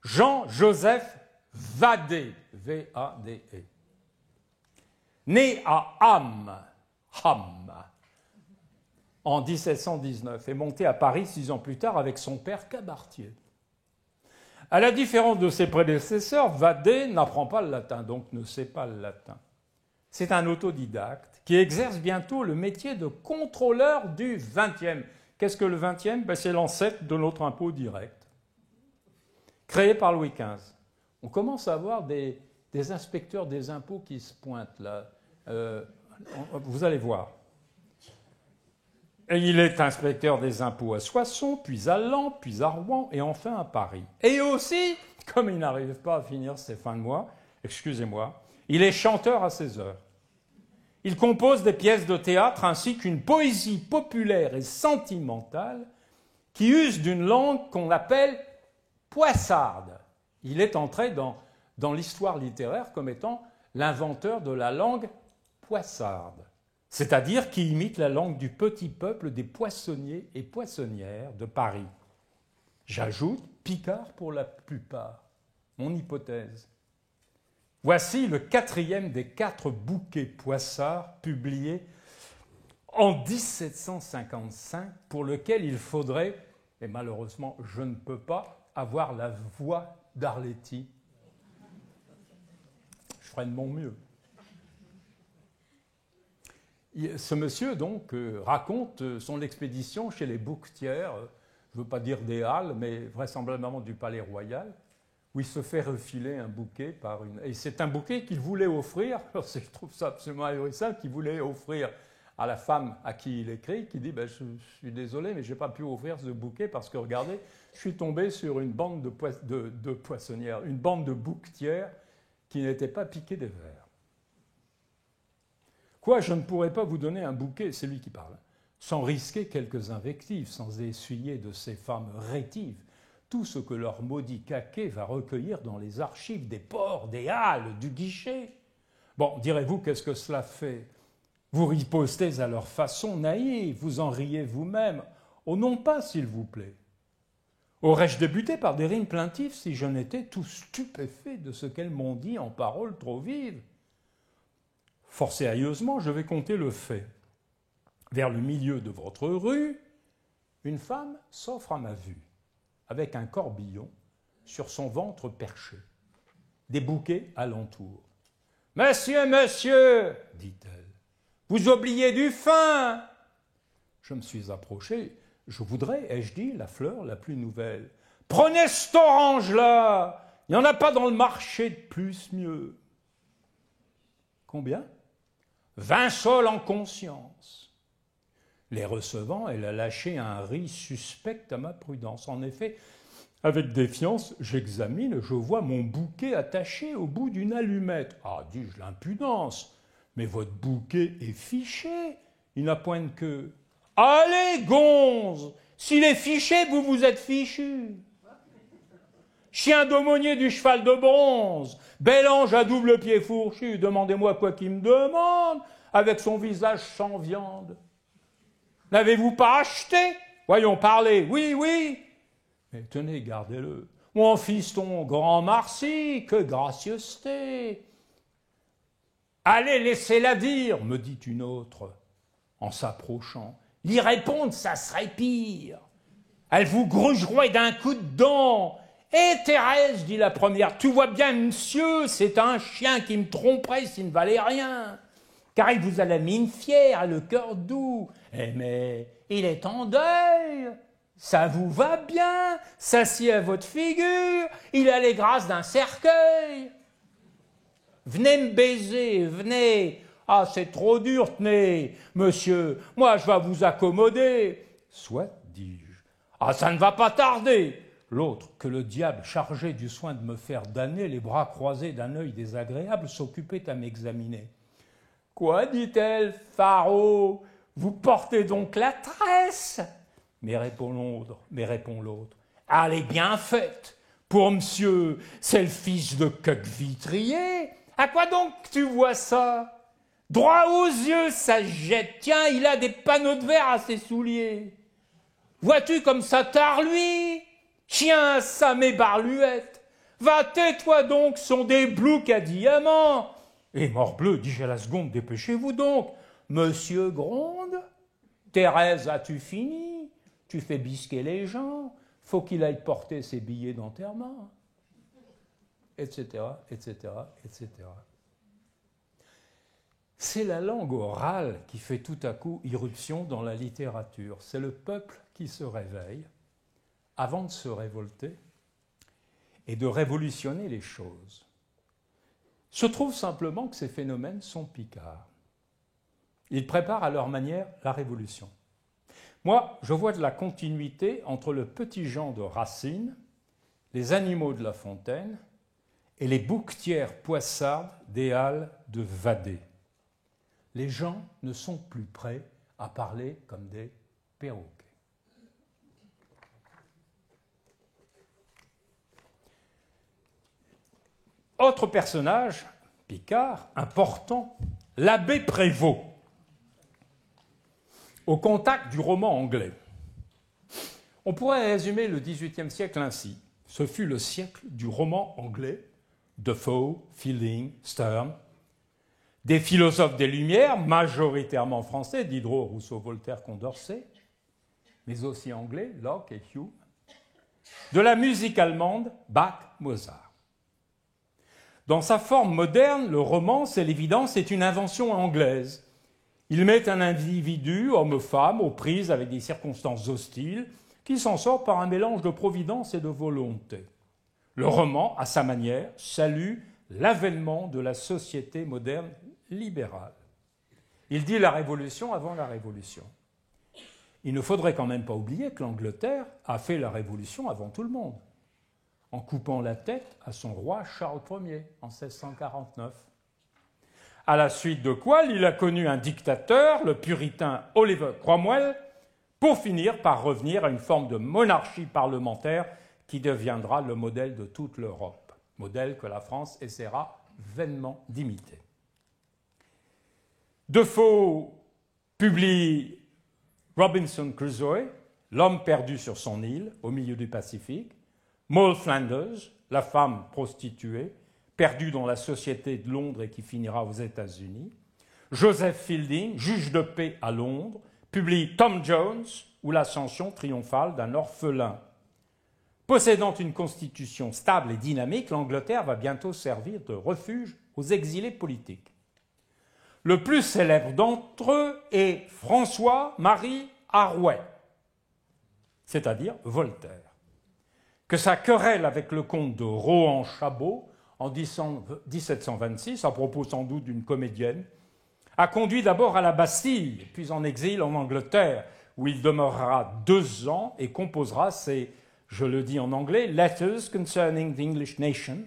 S2: Jean-Joseph Vadé, V-A-D-E. Né à Ham, en 1719, et monté à Paris 6 ans plus tard avec son père Cabartier. À la différence de ses prédécesseurs, Vadé n'apprend pas le latin, donc ne sait pas le latin. C'est un autodidacte qui exerce bientôt le métier de contrôleur du 20e. Qu'est-ce que le 20e ? C'est l'ancêtre de notre impôt direct, créé par Louis XV. On commence à avoir des inspecteurs des impôts qui se pointent là. Vous allez voir. Et il est inspecteur des impôts à Soissons, puis à Laon, puis à Rouen, et enfin à Paris. Et aussi, comme il n'arrive pas à finir ses fins de mois, excusez-moi, il est chanteur à ses heures. Il compose des pièces de théâtre ainsi qu'une poésie populaire et sentimentale qui use d'une langue qu'on appelle poissarde. Il est entré dans l'histoire littéraire comme étant l'inventeur de la langue poissarde, c'est-à-dire qui imite la langue du petit peuple des poissonniers et poissonnières de Paris. J'ajoute picard pour la plupart, mon hypothèse. Voici le 4e des 4 bouquets Poissard publiés en 1755, pour lequel il faudrait, et malheureusement je ne peux pas, avoir la voix d'Arletty. Je ferai de mon mieux. Ce monsieur, donc, raconte son expédition chez les bouquetières, je ne veux pas dire des Halles, mais vraisemblablement du Palais Royal, où il se fait refiler un bouquet par une... Et c'est un bouquet qu'il voulait offrir, alors je trouve ça absolument ahurissant, qu'il voulait offrir à la femme à qui il écrit, qui dit je suis désolé, mais je n'ai pas pu offrir ce bouquet parce que, regardez, je suis tombé sur une bande de poissonnières, une bande de bouquetières qui n'étaient pas piquées des vers. Quoi, je ne pourrais pas vous donner un bouquet, c'est lui qui parle, sans risquer quelques invectives, sans essuyer de ces femmes rétives tout ce que leur maudit caquet va recueillir dans les archives des ports, des halles, du guichet. Bon, direz-vous, qu'est-ce que cela fait ? Vous ripostez à leur façon naïve, vous en riez vous-même. Oh non pas, s'il vous plaît. Aurais-je débuté par des rimes plaintives si je n'étais tout stupéfait de ce qu'elles m'ont dit en paroles trop vives ? Fort sérieusement, je vais conter le fait. Vers le milieu de votre rue, une femme s'offre à ma vue, avec un corbillon sur son ventre perché, des bouquets alentour. « Monsieur, monsieur !» dit-elle, « vous oubliez du fin !» Je me suis approché. « Je voudrais, ai-je dit, la fleur la plus nouvelle. Prenez cet orange-là, il n'y en a pas dans le marché de plus mieux. Combien? 20 sols en conscience. Les recevant, elle a lâché un rire suspect à ma prudence. En effet, avec défiance, j'examine, je vois mon bouquet attaché au bout d'une allumette. Ah, dis-je, l'impudence, mais votre bouquet est fiché, il n'a point de queue. Allez, gonze, s'il est fiché, vous vous êtes fichu. Chien d'aumônier du cheval de bronze, bel ange à double pied fourchu, demandez-moi quoi qu'il me demande, avec son visage sans viande. N'avez-vous pas acheté? Voyons, parlez, oui, oui. Mais tenez, gardez-le. Mon fiston, grand Marcy, que gracieuseté. Allez, laissez-la dire, me dit une autre, en s'approchant. L'y répondre, ça serait pire. Elle vous grugerait d'un coup de dent. Eh, Thérèse, dit la première, tu vois bien, monsieur, c'est un chien qui me tromperait s'il ne valait rien. Car il vous a la mine fière et le cœur doux. Eh, mais il est en deuil. Ça vous va bien, s'assied à votre figure, il a les grâces d'un cercueil. Venez me baiser, venez. Ah, c'est trop dur, tenez, monsieur, moi je vais vous accommoder. Soit, dis-je. Ah, ça ne va pas tarder. L'autre, que le diable, chargé du soin de me faire damner, les bras croisés d'un œil désagréable, s'occupait à m'examiner. Quoi, dit-elle, Faraud, vous portez donc la tresse? Mais répond l'autre, elle est bien faite. Pour monsieur, c'est le fils de Coq-Vitrier. À quoi donc tu vois ça? Droit aux yeux, ça jette. Tiens, il a des panneaux de verre à ses souliers. Vois-tu comme ça tard, lui? Chien, ça m'ébarluette. Va, tais-toi donc, sont des bloucs à diamants. Et morbleu, dis-je à la seconde, dépêchez-vous donc. Monsieur gronde. Thérèse, as-tu fini? Tu fais bisquer les gens. Faut qu'il aille porter ses billets d'enterrement. Etc., etc., etc. C'est la langue orale qui fait tout à coup irruption dans la littérature. C'est le peuple qui se réveille avant de se révolter et de révolutionner les choses. Se trouve simplement que ces phénomènes sont picards. Ils préparent à leur manière la révolution. Moi, je vois de la continuité entre le petit Jean de Racine, les animaux de La Fontaine et les bouquetières poissardes des Halles de Vadé. Les gens ne sont plus prêts à parler comme des perroquets. Autre personnage, Picard, important, l'abbé Prévost, au contact du roman anglais. On pourrait résumer le XVIIIe siècle ainsi. Ce fut le siècle du roman anglais, Defoe, Fielding, Sterne, des philosophes des Lumières, majoritairement français, Diderot, Rousseau, Voltaire, Condorcet, mais aussi anglais, Locke et Hume, de la musique allemande, Bach, Mozart. Dans sa forme moderne, le roman, c'est l'évidence, est une invention anglaise. Il met un individu, homme ou femme, aux prises avec des circonstances hostiles, qui s'en sort par un mélange de providence et de volonté. Le roman, à sa manière, salue l'avènement de la société moderne libérale. Il dit la révolution avant la révolution. Il ne faudrait quand même pas oublier que l'Angleterre a fait la révolution avant tout le monde, en coupant la tête à son roi Charles Ier en 1649. À la suite de quoi, il a connu un dictateur, le puritain Oliver Cromwell, pour finir par revenir à une forme de monarchie parlementaire qui deviendra le modèle de toute l'Europe, modèle que la France essaiera vainement d'imiter. Defoe publie Robinson Crusoe, l'homme perdu sur son île, au milieu du Pacifique, Moll Flanders, la femme prostituée, perdue dans la société de Londres et qui finira aux États-Unis. Joseph Fielding, juge de paix à Londres, publie Tom Jones ou l'ascension triomphale d'un orphelin. Possédant une constitution stable et dynamique, l'Angleterre va bientôt servir de refuge aux exilés politiques. Le plus célèbre d'entre eux est François-Marie Arouet, c'est-à-dire Voltaire, que sa querelle avec le comte de Rohan-Chabot en 1726, à propos sans doute d'une comédienne, a conduit d'abord à la Bastille, puis en exil en Angleterre, où il demeurera 2 ans et composera ses, je le dis en anglais, Letters Concerning the English Nation.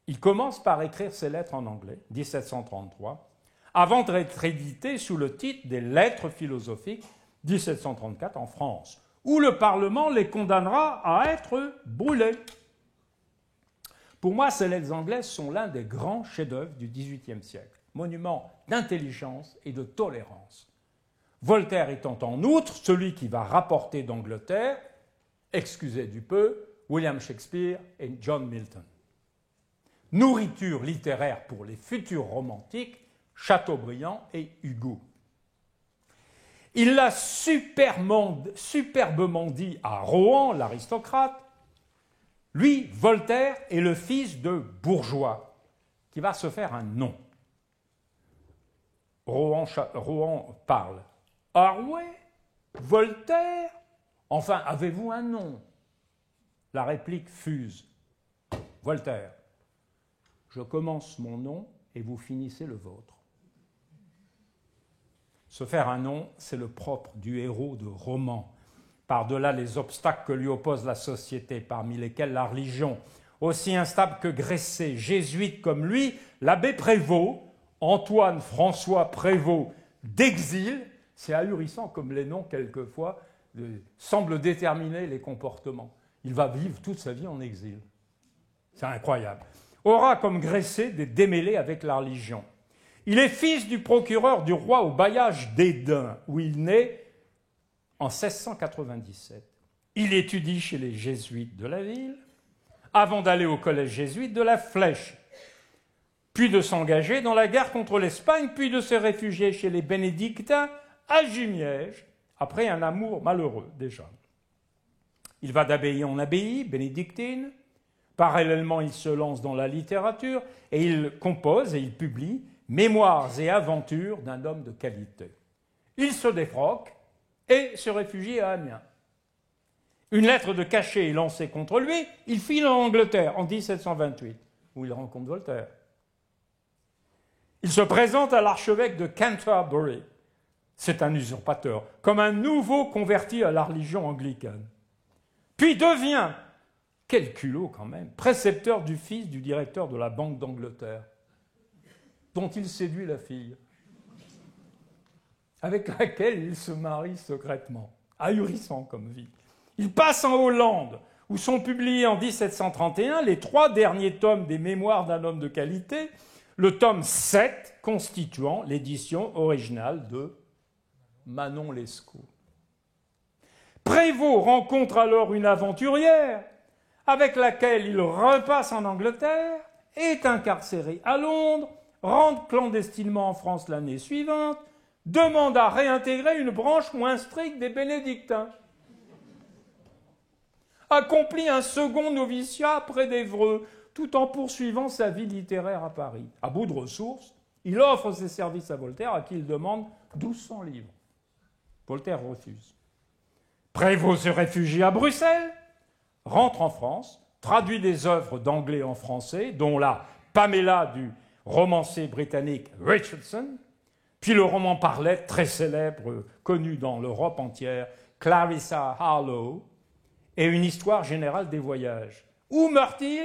S2: Il commence par écrire ses lettres en anglais, 1733, avant d'être édité sous le titre des Lettres philosophiques, 1734 en France, où le Parlement les condamnera à être brûlés. Pour moi, ces lettres anglaises sont l'un des grands chefs-d'œuvre du XVIIIe siècle, monument d'intelligence et de tolérance. Voltaire étant en outre celui qui va rapporter d'Angleterre, excusez du peu, William Shakespeare et John Milton. Nourriture littéraire pour les futurs romantiques, Chateaubriand et Hugo. Il l'a superbement dit à Rohan, l'aristocrate. Lui, Voltaire, est le fils de bourgeois qui va se faire un nom. Rohan parle. « Ah ouais, Voltaire? Enfin, avez-vous un nom ?» La réplique fuse. « Voltaire, je commence mon nom et vous finissez le vôtre. » Se faire un nom, c'est le propre du héros de roman. Par-delà les obstacles que lui oppose la société, parmi lesquels la religion, aussi instable que Gressé, jésuite comme lui, l'abbé Prévost, Antoine François Prévost d'exil, c'est ahurissant comme les noms, quelquefois, semblent déterminer les comportements. Il va vivre toute sa vie en exil. C'est incroyable. Aura comme Gressé des démêlés avec la religion. Il est fils du procureur du roi au bailliage d'Esdin, où il naît en 1697. Il étudie chez les jésuites de la ville, avant d'aller au collège jésuite de la Flèche, puis de s'engager dans la guerre contre l'Espagne, puis de se réfugier chez les bénédictins à Jumièges, après un amour malheureux déjà. Il va d'abbaye en abbaye, bénédictine. Parallèlement, il se lance dans la littérature et il compose et il publie Mémoires et aventures d'un homme de qualité. Il se défroque et se réfugie à Amiens. Une lettre de cachet est lancée contre lui, il file en Angleterre en 1728, où il rencontre Voltaire. Il se présente à l'archevêque de Canterbury. C'est un usurpateur, comme un nouveau converti à la religion anglicane. Puis devient, quel culot quand même, précepteur du fils du directeur de la Banque d'Angleterre, dont il séduit la fille, avec laquelle il se marie secrètement. Ahurissant comme vie. Il passe en Hollande, où sont publiés en 1731 les 3 derniers tomes des Mémoires d'un homme de qualité, le tome 7 constituant l'édition originale de Manon Lescaut. Prévost rencontre alors une aventurière avec laquelle il repasse en Angleterre, est incarcéré à Londres, rentre clandestinement en France l'année suivante, demande à réintégrer une branche moins stricte des bénédictins. Accomplit un second noviciat près d'Évreux, tout en poursuivant sa vie littéraire à Paris. À bout de ressources, il offre ses services à Voltaire, à qui il demande 1200 livres. Voltaire refuse. Prévost se réfugie à Bruxelles, rentre en France, traduit des œuvres d'anglais en français, dont la Pamela du romancier britannique Richardson, puis le roman par lettres très célèbre, connu dans l'Europe entière, Clarissa Harlowe, et une histoire générale des voyages. Où meurt-il?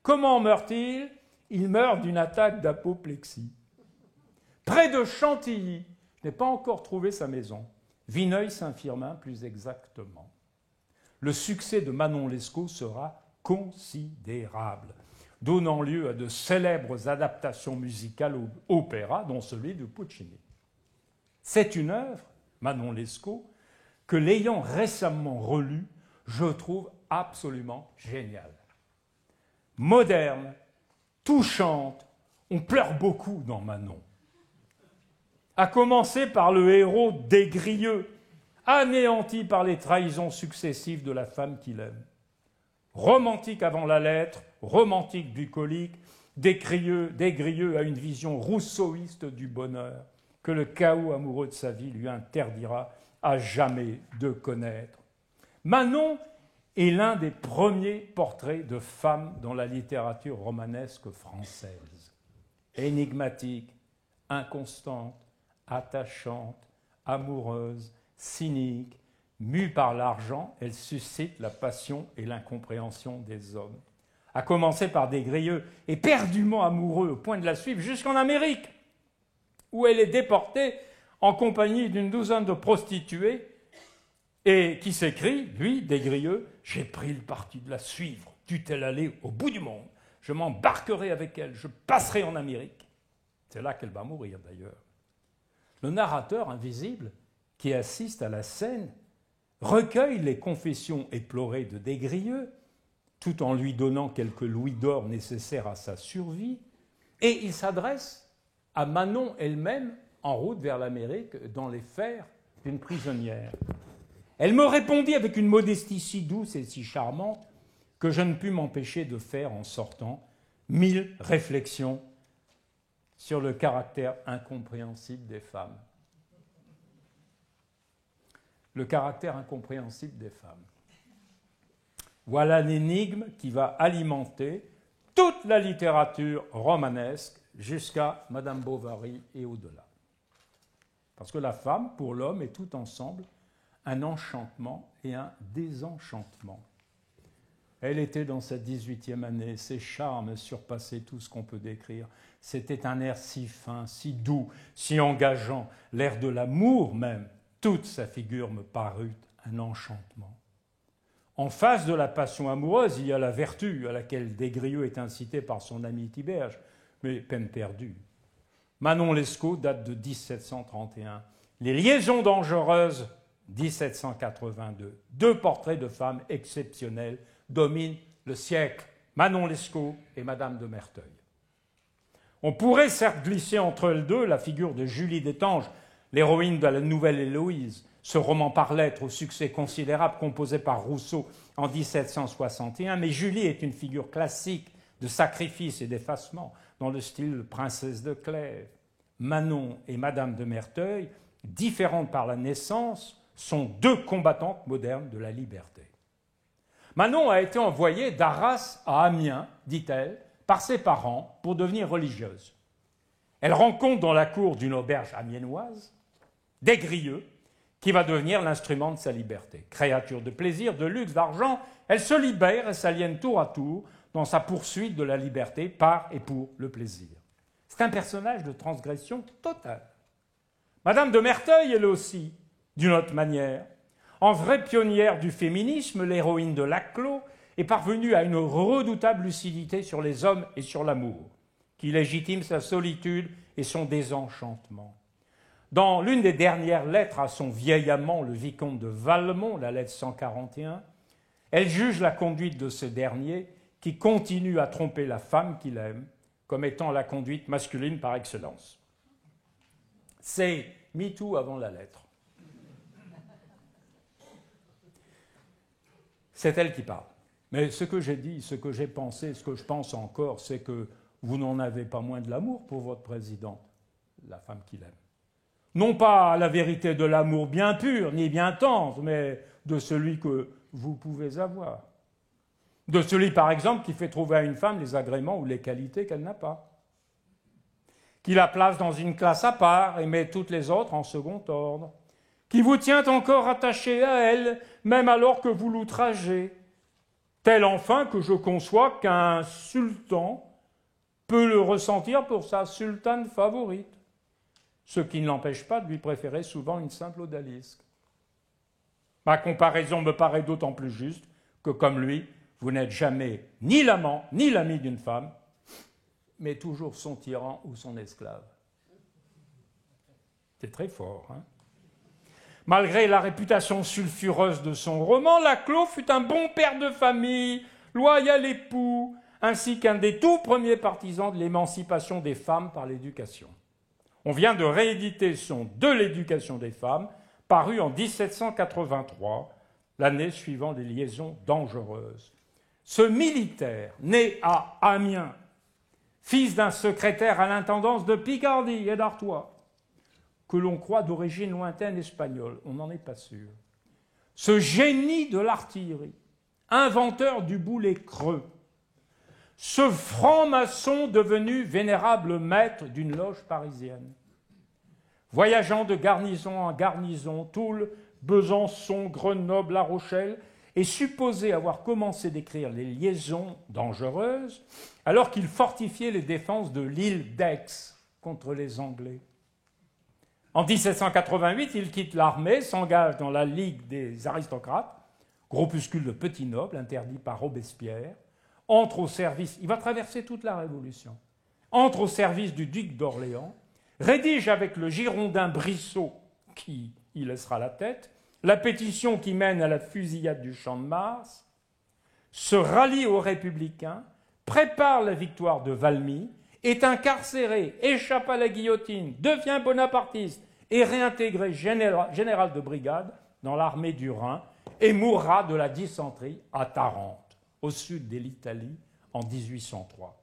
S2: Comment meurt-il? Il meurt d'une attaque d'apoplexie. Près de Chantilly, je n'ai pas encore trouvé sa maison, Vineuil-Saint-Firmin plus exactement. Le succès de Manon Lescaut sera considérable, donnant lieu à de célèbres adaptations musicales au opéra, dont celui de Puccini. C'est une œuvre, Manon Lescaut, que l'ayant récemment relue, je trouve absolument géniale. Moderne, touchante, on pleure beaucoup dans Manon. À commencer par le héros dégrilleux, anéanti par les trahisons successives de la femme qu'il aime. Romantique avant la lettre, romantique bucolique, dégrilleux à une vision rousseauiste du bonheur, que le chaos amoureux de sa vie lui interdira à jamais de connaître. Manon est l'un des premiers portraits de femmes dans la littérature romanesque française. Énigmatique, inconstante, attachante, amoureuse, cynique, mue par l'argent, elle suscite la passion et l'incompréhension des hommes. À commencer par des Grieux, éperdument amoureux au point de la suivre jusqu'en Amérique, où elle est déportée en compagnie d'une douzaine de prostituées et qui s'écrit, lui, des Grieux, « J'ai pris le parti de la suivre, dût-elle aller au bout du monde, je m'embarquerai avec elle, je passerai en Amérique. » C'est là qu'elle va mourir d'ailleurs. Le narrateur invisible qui assiste à la scène recueille les confessions éplorées de Des Grieux, tout en lui donnant quelques louis d'or nécessaires à sa survie, et il s'adresse à Manon elle-même en route vers l'Amérique dans les fers d'une prisonnière. Elle me répondit avec une modestie si douce et si charmante que je ne pus m'empêcher de faire en sortant 1000 réflexions sur le caractère incompréhensible des femmes. Le caractère incompréhensible des femmes. Voilà l'énigme qui va alimenter toute la littérature romanesque jusqu'à Madame Bovary et au-delà. Parce que la femme, pour l'homme, est tout ensemble un enchantement et un désenchantement. Elle était dans sa 18e année, ses charmes surpassaient tout ce qu'on peut décrire. C'était un air si fin, si doux, si engageant, l'air de l'amour même. Toute sa figure me parut un enchantement. En face de la passion amoureuse, il y a la vertu à laquelle Des Grieux est incité par son ami Thiberge, mais peine perdue. Manon Lescaut date de 1731. Les liaisons dangereuses, 1782. 2 portraits de femmes exceptionnels dominent le siècle, Manon Lescaut et Madame de Merteuil. On pourrait certes glisser entre elles deux la figure de Julie d'Étanges, l'héroïne de la Nouvelle Héloïse, ce roman par lettres au succès considérable composé par Rousseau en 1761, mais Julie est une figure classique de sacrifice et d'effacement dans le style Princesse de Clèves. Manon et Madame de Merteuil, différentes par la naissance, sont 2 combattantes modernes de la liberté. Manon a été envoyée d'Arras à Amiens, dit-elle, par ses parents pour devenir religieuse. Elle rencontre dans la cour d'une auberge amiénoise Des Grieux, qui va devenir l'instrument de sa liberté. Créature de plaisir, de luxe, d'argent, elle se libère et s'aliène tour à tour dans sa poursuite de la liberté par et pour le plaisir. C'est un personnage de transgression totale. Madame de Merteuil, elle aussi, d'une autre manière. En vraie pionnière du féminisme, l'héroïne de Laclos est parvenue à une redoutable lucidité sur les hommes et sur l'amour, qui légitime sa solitude et son désenchantement. Dans l'une des dernières lettres à son vieil amant, le vicomte de Valmont, la lettre 141, elle juge la conduite de ce dernier qui continue à tromper la femme qu'il aime comme étant la conduite masculine par excellence. C'est MeToo avant la lettre. C'est elle qui parle. Mais ce que j'ai dit, ce que j'ai pensé, ce que je pense encore, c'est que vous n'en avez pas moins de l'amour pour votre présidente, la femme qu'il aime. Non pas la vérité de l'amour bien pur, ni bien tendre, mais de celui que vous pouvez avoir. De celui, par exemple, qui fait trouver à une femme les agréments ou les qualités qu'elle n'a pas. Qui la place dans une classe à part et met toutes les autres en second ordre. Qui vous tient encore attaché à elle, même alors que vous l'outragez. Tel enfin que je conçois qu'un sultan peut le ressentir pour sa sultane favorite. Ce qui ne l'empêche pas de lui préférer souvent une simple odalisque. Ma comparaison me paraît d'autant plus juste que, comme lui, vous n'êtes jamais ni l'amant ni l'ami d'une femme, mais toujours son tyran ou son esclave. C'est très fort, hein ? Malgré la réputation sulfureuse de son roman, Laclos fut un bon père de famille, loyal époux, ainsi qu'un des tout premiers partisans de l'émancipation des femmes par l'éducation. On vient de rééditer son « De l'éducation des femmes », paru en 1783, l'année suivant les liaisons dangereuses. Ce militaire, né à Amiens, fils d'un secrétaire à l'intendance de Picardie et d'Artois, que l'on croit d'origine lointaine espagnole, on n'en est pas sûr. Ce génie de l'artillerie inventeur du boulet creux, ce franc-maçon devenu vénérable maître d'une loge parisienne, voyageant de garnison en garnison, Toul, Besançon, Grenoble, La Rochelle, est supposé avoir commencé d'écrire les liaisons dangereuses alors qu'il fortifiait les défenses de l'île d'Aix contre les Anglais. En 1788, il quitte l'armée, s'engage dans la Ligue des aristocrates, groupuscule de petits nobles interdit par Robespierre, entre au service, il va traverser toute la Révolution, entre au service du duc d'Orléans, rédige avec le Girondin Brissot, qui y laissera la tête, la pétition qui mène à la fusillade du Champ de Mars, se rallie aux Républicains, prépare la victoire de Valmy, est incarcéré, échappe à la guillotine, devient bonapartiste et réintégré général de brigade dans l'armée du Rhin et mourra de la dysenterie à Tarente, au sud de l'Italie, en 1803.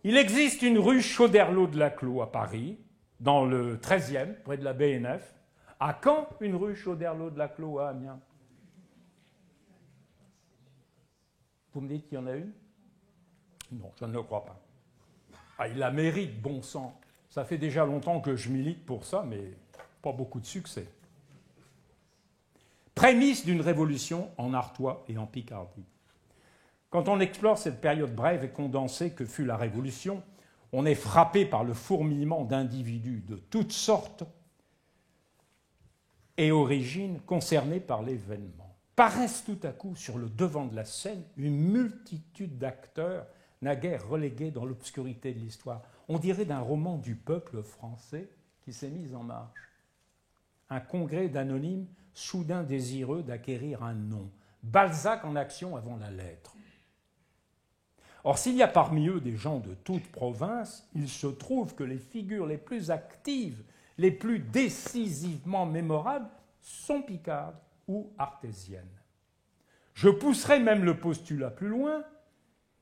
S2: Il existe une rue Chauderlot-de-Laclos à Paris, dans le 13e, près de la BNF. À Caen, une rue Chauderlot-de-Laclos à Amiens? Vous me dites qu'il y en a une? Non, je ne le crois pas. Ah, il la mérite, bon sang. Ça fait déjà longtemps que je milite pour ça, mais pas beaucoup de succès. Prémisse d'une révolution en Artois et en Picardie. Quand on explore cette période brève et condensée que fut la Révolution, on est frappé par le fourmillement d'individus de toutes sortes et origines concernés par l'événement. Paraissent tout à coup sur le devant de la scène une multitude d'acteurs naguère relégués dans l'obscurité de l'histoire. On dirait d'un roman du peuple français qui s'est mis en marche. Un congrès d'anonymes soudain désireux d'acquérir un nom. Balzac en action avant la lettre. Or, s'il y a parmi eux des gens de toute province, il se trouve que les figures les plus actives, les plus décisivement mémorables, sont picardes ou artésiennes. Je pousserai même le postulat plus loin,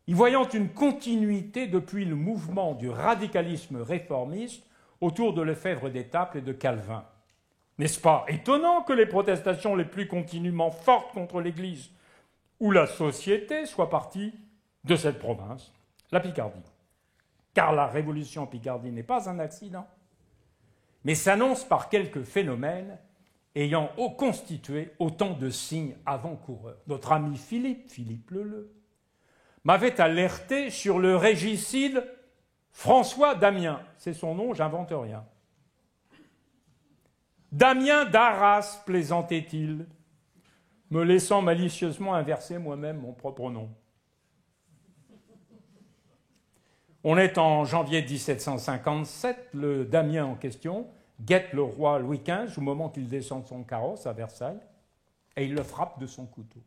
S2: y voyant une continuité depuis le mouvement du radicalisme réformiste autour de Lefebvre d'Étaples et de Calvin. N'est-ce pas étonnant que les protestations les plus continuellement fortes contre l'Église ou la société soient parties de cette province, la Picardie? Car la révolution en Picardie n'est pas un accident, mais s'annonce par quelques phénomènes ayant constitué autant de signes avant-coureurs. Notre ami Philippe Leleu, m'avait alerté sur le régicide François Damien. C'est son nom, j'invente rien. Damien d'Arras, plaisantait-il, me laissant malicieusement inverser moi-même mon propre nom. On est en janvier 1757, le Damien en question guette le roi Louis XV au moment qu'il descend de son carrosse à Versailles et il le frappe de son couteau.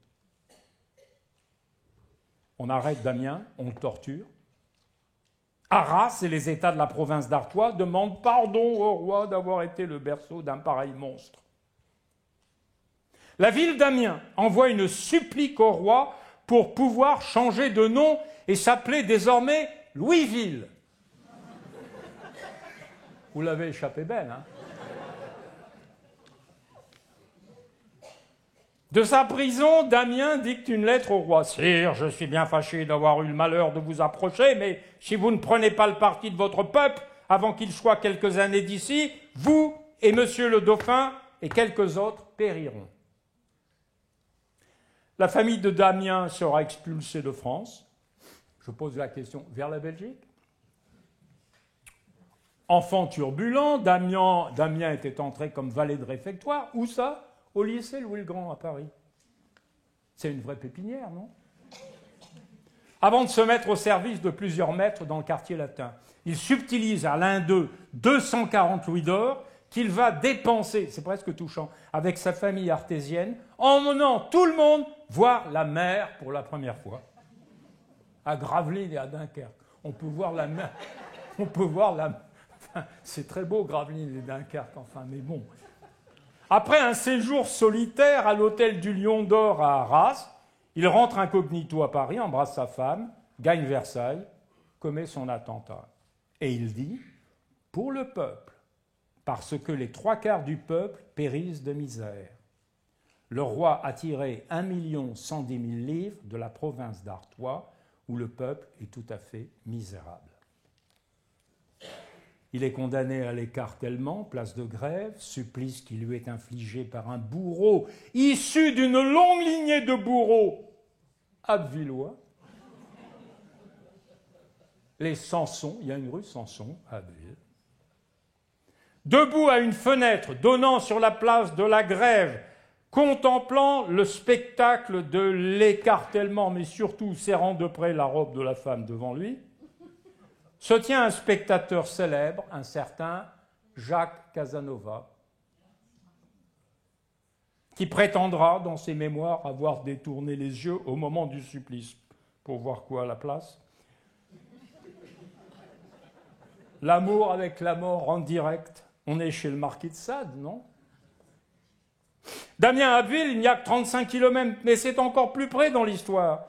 S2: On arrête Damien, on le torture. Arras et les États de la province d'Artois demandent pardon au roi d'avoir été le berceau d'un pareil monstre. La ville d'Amiens envoie une supplique au roi pour pouvoir changer de nom et s'appeler désormais Louisville. Vous l'avez échappé belle, hein? De sa prison, Damien dicte une lettre au roi. « Sire, je suis bien fâché d'avoir eu le malheur de vous approcher, mais si vous ne prenez pas le parti de votre peuple, avant qu'il soit quelques années d'ici, vous et monsieur le dauphin et quelques autres périront. » La famille de Damien sera expulsée de France. Je pose la question, vers la Belgique? Enfant turbulent, Damien était entré comme valet de réfectoire. Où ça? Au lycée Louis-le-Grand à Paris. C'est une vraie pépinière, non? Avant de se mettre au service de plusieurs maîtres dans le quartier latin, il subtilise à l'un d'eux 240 louis d'or qu'il va dépenser, c'est presque touchant, avec sa famille artésienne, emmenant tout le monde voir la mer pour la première fois. À Gravelines et à Dunkerque. On peut voir la mer. On peut voir la... Enfin, c'est très beau, Gravelines et Dunkerque, enfin, mais bon... Après un séjour solitaire à l'hôtel du Lion d'Or à Arras, il rentre incognito à Paris, embrasse sa femme, gagne Versailles, commet son attentat. Et il dit « Pour le peuple, parce que les 3/4 du peuple périssent de misère. le roi a tiré 1 110 000 livres de la province d'Artois, où le peuple est tout à fait misérable. Il est condamné à l'écartèlement, place de Grève, supplice qui lui est infligé par un bourreau issu d'une longue lignée de bourreaux abbvillois. Les Samson, il y a une rue Samson à Abbeville. Debout à une fenêtre donnant sur la place de la Grève, contemplant le spectacle de l'écartèlement, mais surtout serrant de près la robe de la femme devant lui, se tient un spectateur célèbre, un certain Jacques Casanova, qui prétendra dans ses mémoires avoir détourné les yeux au moment du supplice. Pour voir quoi à la place? L'amour avec la mort en direct. On est chez le marquis de Sade, non? Damien à Abbeville, il n'y a que 35 km, mais c'est encore plus près dans l'histoire.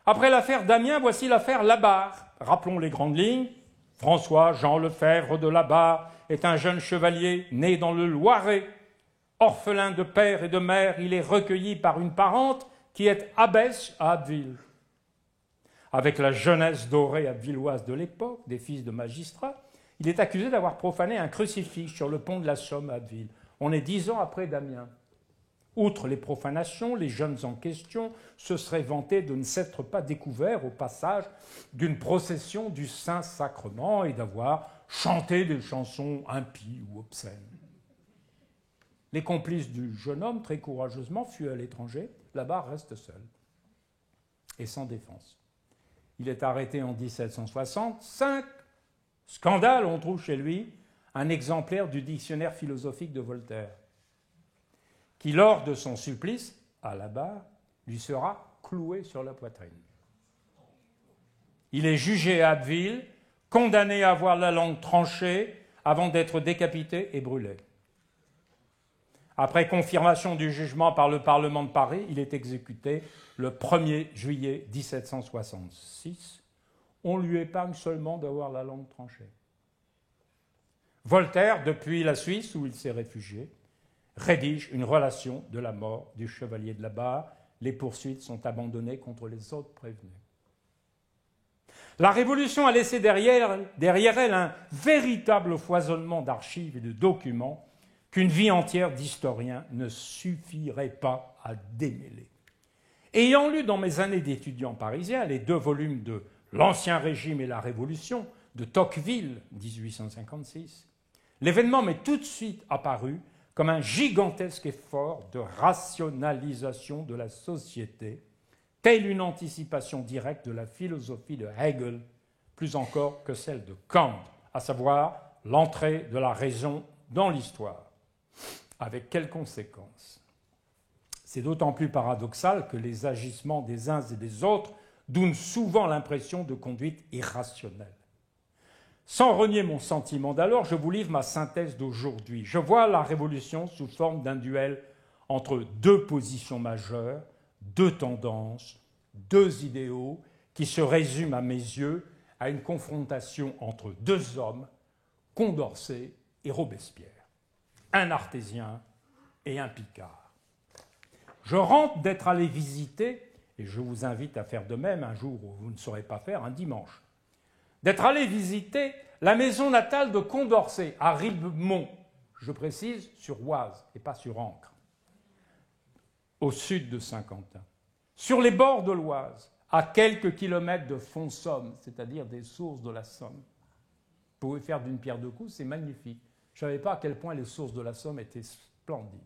S2: Après l'affaire Damien, voici l'affaire Labarre. Rappelons les grandes lignes. François-Jean Lefebvre de Labarre est un jeune chevalier né dans le Loiret. Orphelin de père et de mère, il est recueilli par une parente qui est abbesse à Abbeville. Avec la jeunesse dorée abbvilloise de l'époque, des fils de magistrats, il est accusé d'avoir profané un crucifix sur le pont de la Somme à Abbeville. On est 10 ans après Damien. Outre les profanations, les jeunes en question se seraient vantés de ne s'être pas découverts au passage d'une procession du Saint-Sacrement et d'avoir chanté des chansons impies ou obscènes. Les complices du jeune homme, très courageusement, fuient à l'étranger. Labarre reste seul et sans défense. Il est arrêté en 1765. Scandale, on trouve chez lui un exemplaire du dictionnaire philosophique de Voltaire, qui, lors de son supplice, à Labarre, lui sera cloué sur la poitrine. Il est jugé à Abbeville, condamné à avoir la langue tranchée avant d'être décapité et brûlé. Après confirmation du jugement par le Parlement de Paris, il est exécuté le 1er juillet 1766. On lui épargne seulement d'avoir la langue tranchée. Voltaire, depuis la Suisse où il s'est réfugié, rédige une relation de la mort du chevalier de Labarre. Les poursuites sont abandonnées contre les autres prévenus. La Révolution a laissé derrière elle un véritable foisonnement d'archives et de documents qu'une vie entière d'historien ne suffirait pas à démêler. Ayant lu dans mes années d'étudiant parisien les 2 volumes de L'Ancien Régime et la Révolution de Tocqueville, 1856, l'événement m'est tout de suite apparu comme un gigantesque effort de rationalisation de la société, telle une anticipation directe de la philosophie de Hegel, plus encore que celle de Kant, à savoir l'entrée de la raison dans l'histoire. Avec quelles conséquences? C'est d'autant plus paradoxal que les agissements des uns et des autres donnent souvent l'impression de conduite irrationnelle. Sans renier mon sentiment d'alors, je vous livre ma synthèse d'aujourd'hui. Je vois la Révolution sous forme d'un duel entre 2 positions majeures, 2 tendances, 2 idéaux qui se résument à mes yeux à une confrontation entre 2 hommes, Condorcet et Robespierre, un artésien et un Picard. Je rentre d'être allé visiter, et je vous invite à faire de même un jour où vous ne saurez pas faire, un dimanche, d'être allé visiter la maison natale de Condorcet, à Ribemont, je précise, sur Oise et pas sur Ancre, au sud de Saint-Quentin, sur les bords de l'Oise, à quelques kilomètres de Fonsomme, c'est-à-dire des sources de la Somme. Vous pouvez faire d'une pierre deux coups, c'est magnifique. Je ne savais pas à quel point les sources de la Somme étaient splendides.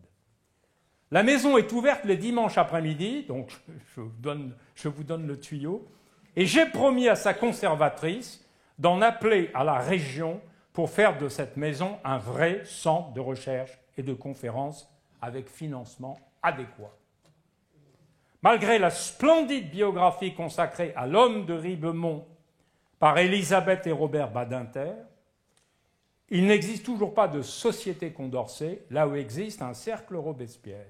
S2: La maison est ouverte les dimanches après-midi, donc je vous donne le tuyau, et j'ai promis à sa conservatrice d'en appeler à la région pour faire de cette maison un vrai centre de recherche et de conférences avec financement adéquat. Malgré la splendide biographie consacrée à l'homme de Ribemont par Élisabeth et Robert Badinter, il n'existe toujours pas de société Condorcet, là où existe un cercle Robespierre.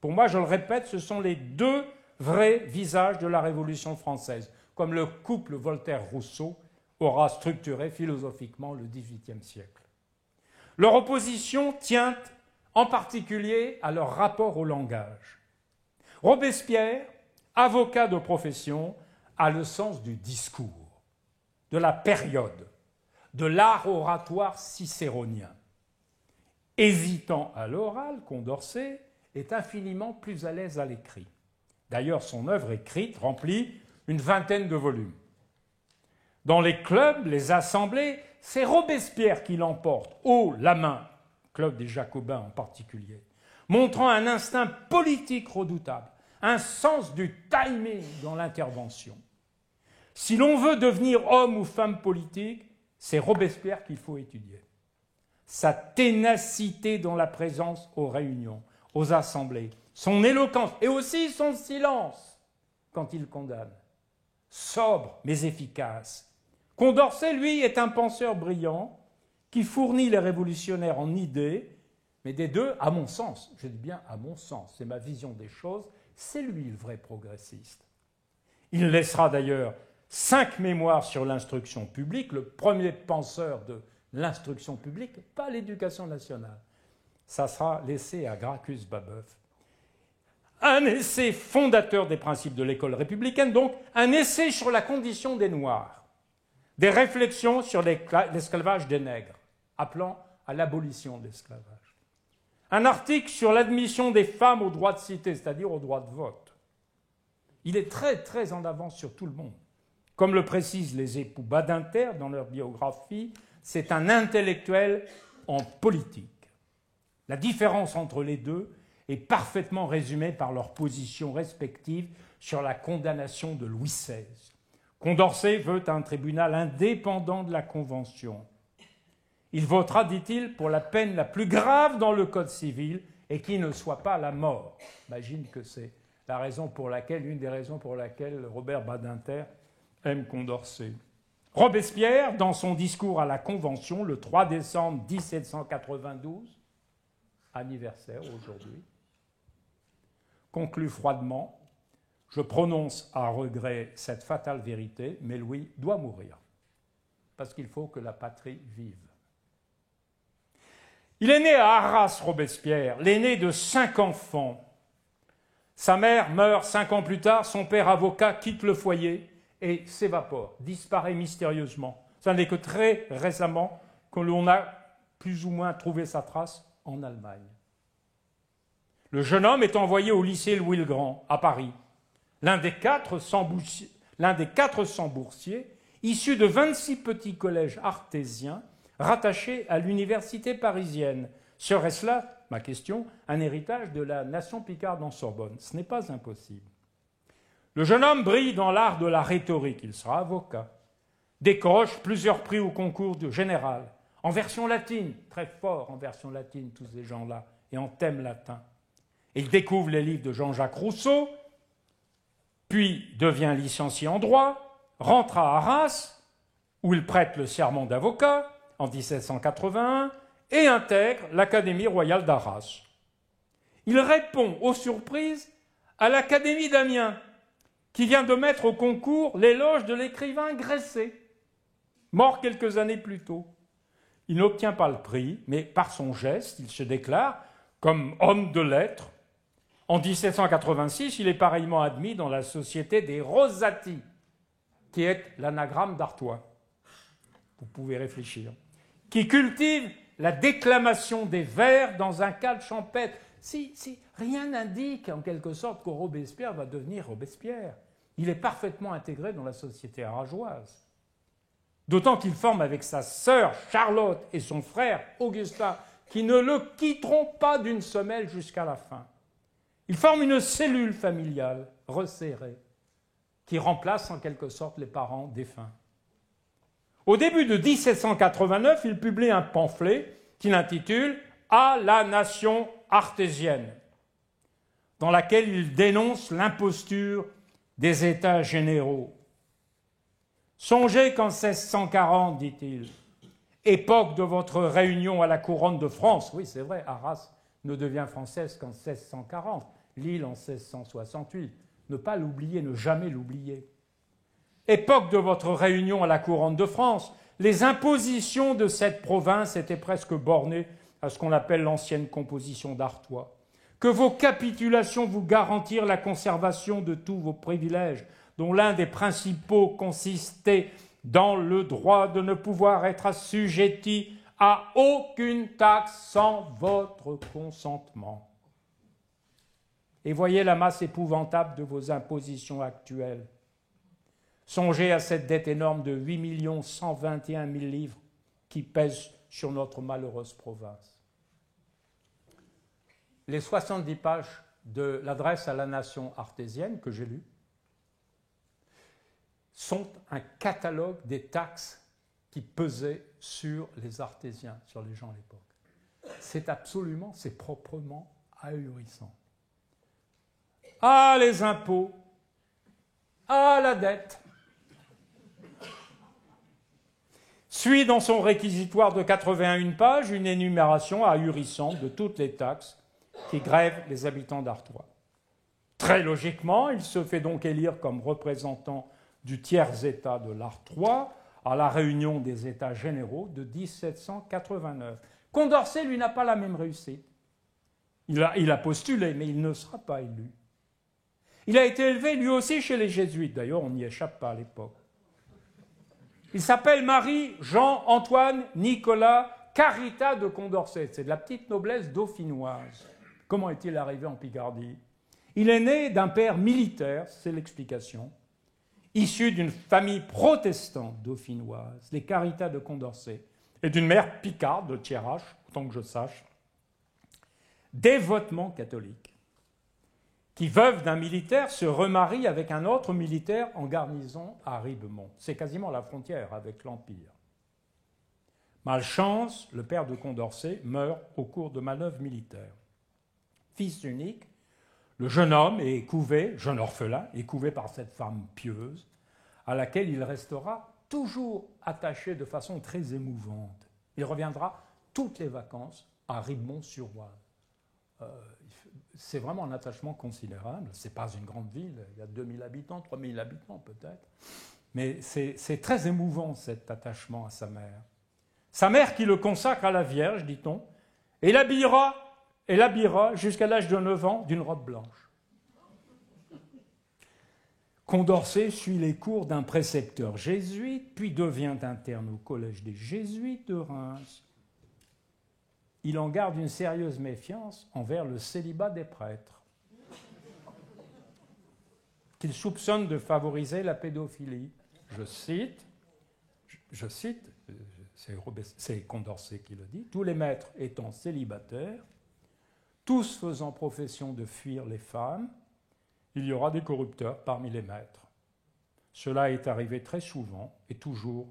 S2: Pour moi, je le répète, ce sont les 2 vrais visages de la Révolution française, comme le couple Voltaire-Rousseau aura structuré philosophiquement le XVIIIe siècle. Leur opposition tient en particulier à leur rapport au langage. Robespierre, avocat de profession, a le sens du discours, de la période, de l'art oratoire cicéronien. Hésitant à l'oral, Condorcet est infiniment plus à l'aise à l'écrit. D'ailleurs, son œuvre écrite remplit une vingtaine de volumes. Dans les clubs, les assemblées, c'est Robespierre qui l'emporte, haut la main, club des Jacobins en particulier, montrant un instinct politique redoutable, un sens du timing dans l'intervention. Si l'on veut devenir homme ou femme politique, c'est Robespierre qu'il faut étudier. Sa ténacité dans la présence aux réunions, aux assemblées, son éloquence et aussi son silence quand il condamne. Sobre mais efficace. Condorcet, lui, est un penseur brillant qui fournit les révolutionnaires en idées, mais des deux, à mon sens, je dis bien à mon sens, c'est ma vision des choses, c'est lui le vrai progressiste. Il laissera d'ailleurs 5 mémoires sur l'instruction publique, le premier penseur de l'instruction publique, pas l'éducation nationale. Ça sera laissé à Gracchus Babeuf. Un essai fondateur des principes de l'école républicaine, donc un essai sur la condition des Noirs, des réflexions sur l'esclavage des nègres, appelant à l'abolition de l'esclavage. Un article sur l'admission des femmes au droit de cité, c'est-à-dire au droit de vote. Il est très, très en avance sur tout le monde. Comme le précisent les époux Badinter dans leur biographie, c'est un intellectuel en politique. La différence entre les deux est parfaitement résumée par leurs positions respectives sur la condamnation de Louis XVI. Condorcet veut un tribunal indépendant de la Convention. Il votera, dit-il, pour la peine la plus grave dans le Code civil et qui ne soit pas la mort. J'imagine que c'est une des raisons pour laquelle Robert Badinter aime Condorcet. Robespierre, dans son discours à la Convention, le 3 décembre 1792, anniversaire aujourd'hui, conclut froidement « Je prononce à regret cette fatale vérité, mais Louis doit mourir, parce qu'il faut que la patrie vive. » Il est né à Arras, Robespierre, l'aîné de 5 enfants. Sa mère meurt 5 ans plus tard, son père avocat quitte le foyer et s'évapore, disparaît mystérieusement. Ça n'est que très récemment que l'on a plus ou moins trouvé sa trace en Allemagne. Le jeune homme est envoyé au lycée Louis-le-Grand, à Paris, l'un des 400 boursiers issus de 26 petits collèges artésiens rattachés à l'université parisienne. Serait-ce là, ma question, un héritage de la nation picarde en Sorbonne? Ce n'est pas impossible. Le jeune homme brille dans l'art de la rhétorique, il sera avocat, décroche plusieurs prix au concours de général, en version latine, très fort en version latine tous ces gens-là, et en thème latin. Il découvre les livres de Jean-Jacques Rousseau, puis devient licencié en droit, rentre à Arras, où il prête le serment d'avocat en 1781, et intègre l'Académie royale d'Arras. Il répond aux surprises à l'Académie d'Amiens, qui vient de mettre au concours l'éloge de l'écrivain Gresset, mort quelques années plus tôt. Il n'obtient pas le prix, mais par son geste, il se déclare comme homme de lettres. En 1786, il est pareillement admis dans la Société des Rosati, qui est l'anagramme d'Artois. Vous pouvez réfléchir. Qui cultive la déclamation des vers dans un cadre champêtre. Si rien n'indique en quelque sorte que Robespierre va devenir Robespierre. Il est parfaitement intégré dans la société aragoise. D'autant qu'il forme avec sa sœur Charlotte et son frère Augustin, qui ne le quitteront pas d'une semelle jusqu'à la fin. Il forme une cellule familiale resserrée qui remplace en quelque sorte les parents défunts. Au début de 1789, il publie un pamphlet qu'il intitule « À la nation artésienne », dans laquelle il dénonce l'imposture des États généraux. Songez qu'en 1640, dit-il, époque de votre réunion à la couronne de France, oui c'est vrai, Arras ne devient française qu'en 1640, Lille en 1668, ne pas l'oublier, ne jamais l'oublier. Époque de votre réunion à la couronne de France, les impositions de cette province étaient presque bornées à ce qu'on appelle l'ancienne composition d'Artois. que vos capitulations vous garantirent la conservation de tous vos privilèges, dont l'un des principaux consistait dans le droit de ne pouvoir être assujetti à aucune taxe sans votre consentement. Et voyez la masse épouvantable de vos impositions actuelles. Songez à cette dette énorme de 8 121 000 livres qui pèse sur notre malheureuse province. Les 70 pages de l'adresse à la nation artésienne que j'ai lue sont un catalogue des taxes qui pesaient sur les artésiens, sur les gens à l'époque. C'est proprement ahurissant. Ah, les impôts! Ah, la dette! Suit dans son réquisitoire de 81 pages une énumération ahurissante de toutes les taxes qui grèvent les habitants d'Artois. Très logiquement, il se fait donc élire comme représentant du tiers-État de l'Artois à la réunion des États généraux de 1789. Condorcet, lui, n'a pas la même réussite. Il a postulé, mais il ne sera pas élu. Il a été élevé, lui aussi, chez les Jésuites. D'ailleurs, on n'y échappe pas à l'époque. Il s'appelle Marie-Jean-Antoine Nicolas Carita de Condorcet. C'est de la petite noblesse dauphinoise. Comment est-il arrivé en Picardie? Il est né d'un père militaire, c'est l'explication, issu d'une famille protestante dauphinoise, les Carita de Condorcet, et d'une mère picarde de Thiérache, autant que je sache, dévotement catholique, qui, veuve d'un militaire, se remarie avec un autre militaire en garnison à Ribemont. C'est quasiment la frontière avec l'Empire. Malchance, le père de Condorcet meurt au cours de manœuvres militaires. Fils unique, le jeune homme est couvé, jeune orphelin, est couvé par cette femme pieuse, à laquelle il restera toujours attaché de façon très émouvante. Il reviendra toutes les vacances à Ribemont-sur-Oise. C'est vraiment un attachement considérable. Ce n'est pas une grande ville, il y a 2000 habitants, 3000 habitants peut-être. Mais c'est très émouvant cet attachement à sa mère. Sa mère qui le consacre à la Vierge, dit-on, et l'habillera jusqu'à l'âge de 9 ans d'une robe blanche. Condorcet suit les cours d'un précepteur jésuite, puis devient interne au collège des jésuites de Reims. Il en garde une sérieuse méfiance envers le célibat des prêtres, qu'il soupçonne de favoriser la pédophilie. Je cite, c'est Condorcet qui le dit, « Tous les maîtres étant célibataires, tous faisant profession de fuir les femmes, il y aura des corrupteurs parmi les maîtres. Cela est arrivé très souvent et toujours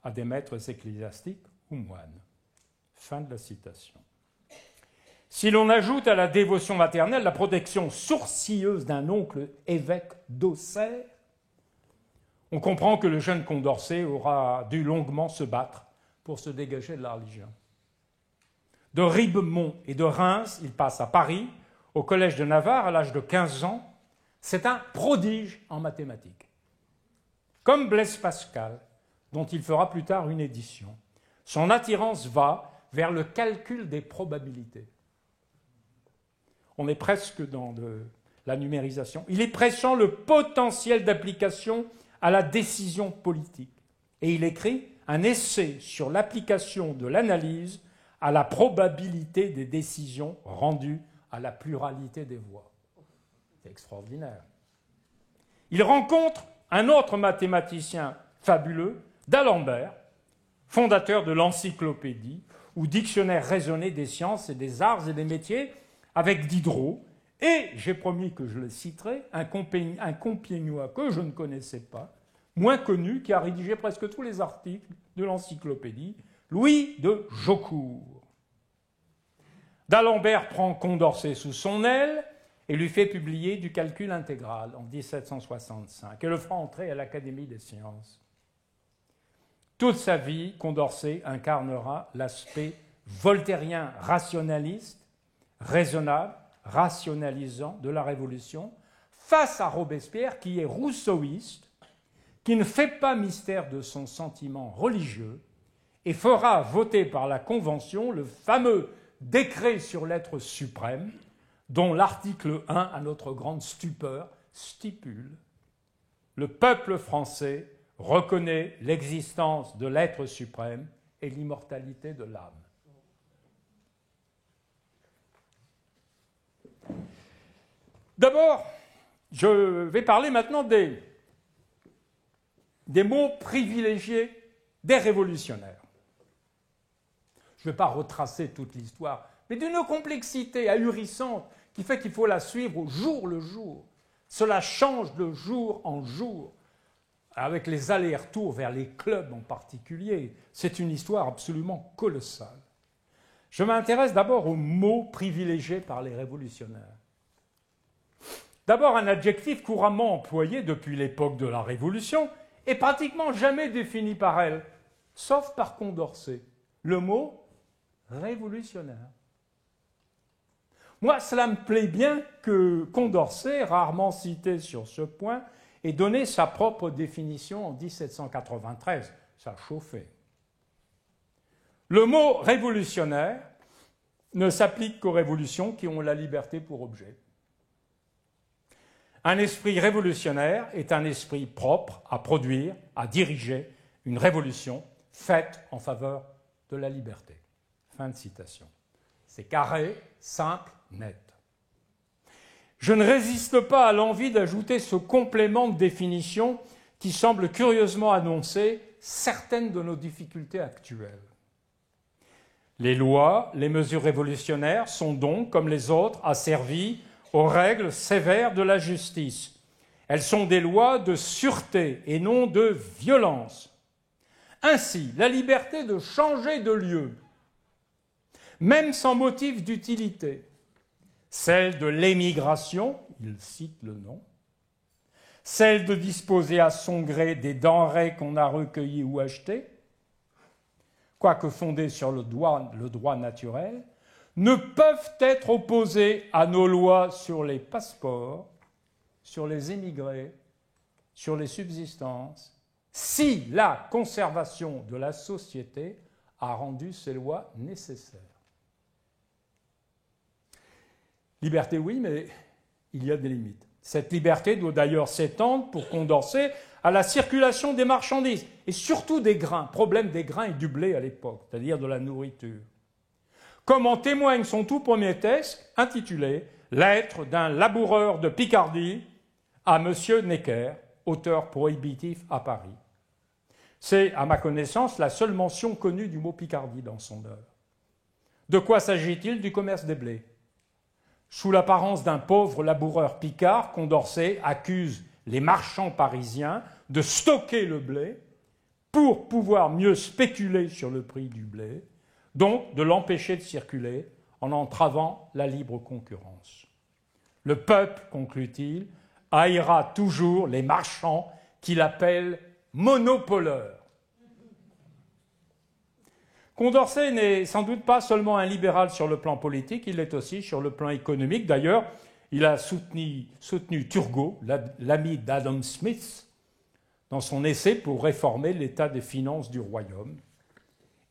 S2: à des maîtres ecclésiastiques ou moines. » Fin de la citation. Si l'on ajoute à la dévotion maternelle la protection sourcilleuse d'un oncle évêque d'Auxerre, on comprend que le jeune Condorcet aura dû longuement se battre pour se dégager de la religion. De Ribemont et de Reims, il passe à Paris, au collège de Navarre, à l'âge de 15 ans. C'est un prodige en mathématiques. Comme Blaise Pascal, dont il fera plus tard une édition. Son attirance va vers le calcul des probabilités. On est presque dans la numérisation. Il est pressant le potentiel d'application à la décision politique. Et il écrit un essai sur l'application de l'analyse à la probabilité des décisions rendues à la pluralité des voix. C'est extraordinaire. Il rencontre un autre mathématicien fabuleux, d'Alembert, fondateur de l'encyclopédie, ou dictionnaire raisonné des sciences et des arts et des métiers, avec Diderot, et, j'ai promis que je le citerai, un Compiègnois que je ne connaissais pas, moins connu, qui a rédigé presque tous les articles de l'encyclopédie, Louis de Jaucourt. D'Alembert prend Condorcet sous son aile et lui fait publier du calcul intégral en 1765, et le fera entrer à l'Académie des sciences. Toute sa vie, Condorcet incarnera l'aspect voltairien rationaliste, raisonnable, rationalisant de la Révolution, face à Robespierre qui est rousseauiste, qui ne fait pas mystère de son sentiment religieux et fera voter par la Convention le fameux décret sur l'être suprême, dont l'article 1, à notre grande stupeur, stipule « Le peuple français reconnaît l'existence de l'être suprême et l'immortalité de l'âme. » D'abord, je vais parler maintenant des mots privilégiés des révolutionnaires. Je ne vais pas retracer toute l'histoire, mais d'une complexité ahurissante qui fait qu'il faut la suivre au jour le jour. Cela change de jour en jour, avec les allers-retours vers les clubs en particulier. C'est une histoire absolument colossale. Je m'intéresse d'abord aux mots privilégiés par les révolutionnaires. D'abord, un adjectif couramment employé depuis l'époque de la Révolution et pratiquement jamais défini par elle, sauf par Condorcet, le mot révolutionnaire. Moi, cela me plaît bien que Condorcet, rarement cité sur ce point, ait donné sa propre définition en 1793. Ça chauffait. Le mot révolutionnaire ne s'applique qu'aux révolutions qui ont la liberté pour objet. Un esprit révolutionnaire est un esprit propre à produire, à diriger une révolution faite en faveur de la liberté. Fin de citation. C'est carré, simple, net. Je ne résiste pas à l'envie d'ajouter ce complément de définition qui semble curieusement annoncer certaines de nos difficultés actuelles. Les lois, les mesures révolutionnaires sont donc, comme les autres, asservies aux règles sévères de la justice. Elles sont des lois de sûreté et non de violence. Ainsi, la liberté de changer de lieu, même sans motif d'utilité, celle de l'émigration, il cite le nom, celle de disposer à son gré des denrées qu'on a recueillies ou achetées, quoique fondées sur le droit naturel, ne peuvent être opposées à nos lois sur les passeports, sur les émigrés, sur les subsistances, si la conservation de la société a rendu ces lois nécessaires. Liberté, oui, mais il y a des limites. Cette liberté doit d'ailleurs s'étendre, pour Condorcet, à la circulation des marchandises, et surtout des grains, problème des grains et du blé à l'époque, c'est-à-dire de la nourriture. Comme en témoigne son tout premier texte, intitulé « Lettre d'un laboureur de Picardie à M. Necker, auteur prohibitif à Paris ». C'est, à ma connaissance, la seule mention connue du mot Picardie dans son œuvre. De quoi s'agit-il? Du commerce des blés. Sous l'apparence d'un pauvre laboureur picard, Condorcet accuse les marchands parisiens de stocker le blé pour pouvoir mieux spéculer sur le prix du blé, donc de l'empêcher de circuler en entravant la libre concurrence. Le peuple, conclut-il, haïra toujours les marchands qu'il appelle monopoleurs. Condorcet n'est sans doute pas seulement un libéral sur le plan politique, il l'est aussi sur le plan économique. D'ailleurs, il a soutenu Turgot, l'ami d'Adam Smith, dans son essai pour réformer l'état des finances du royaume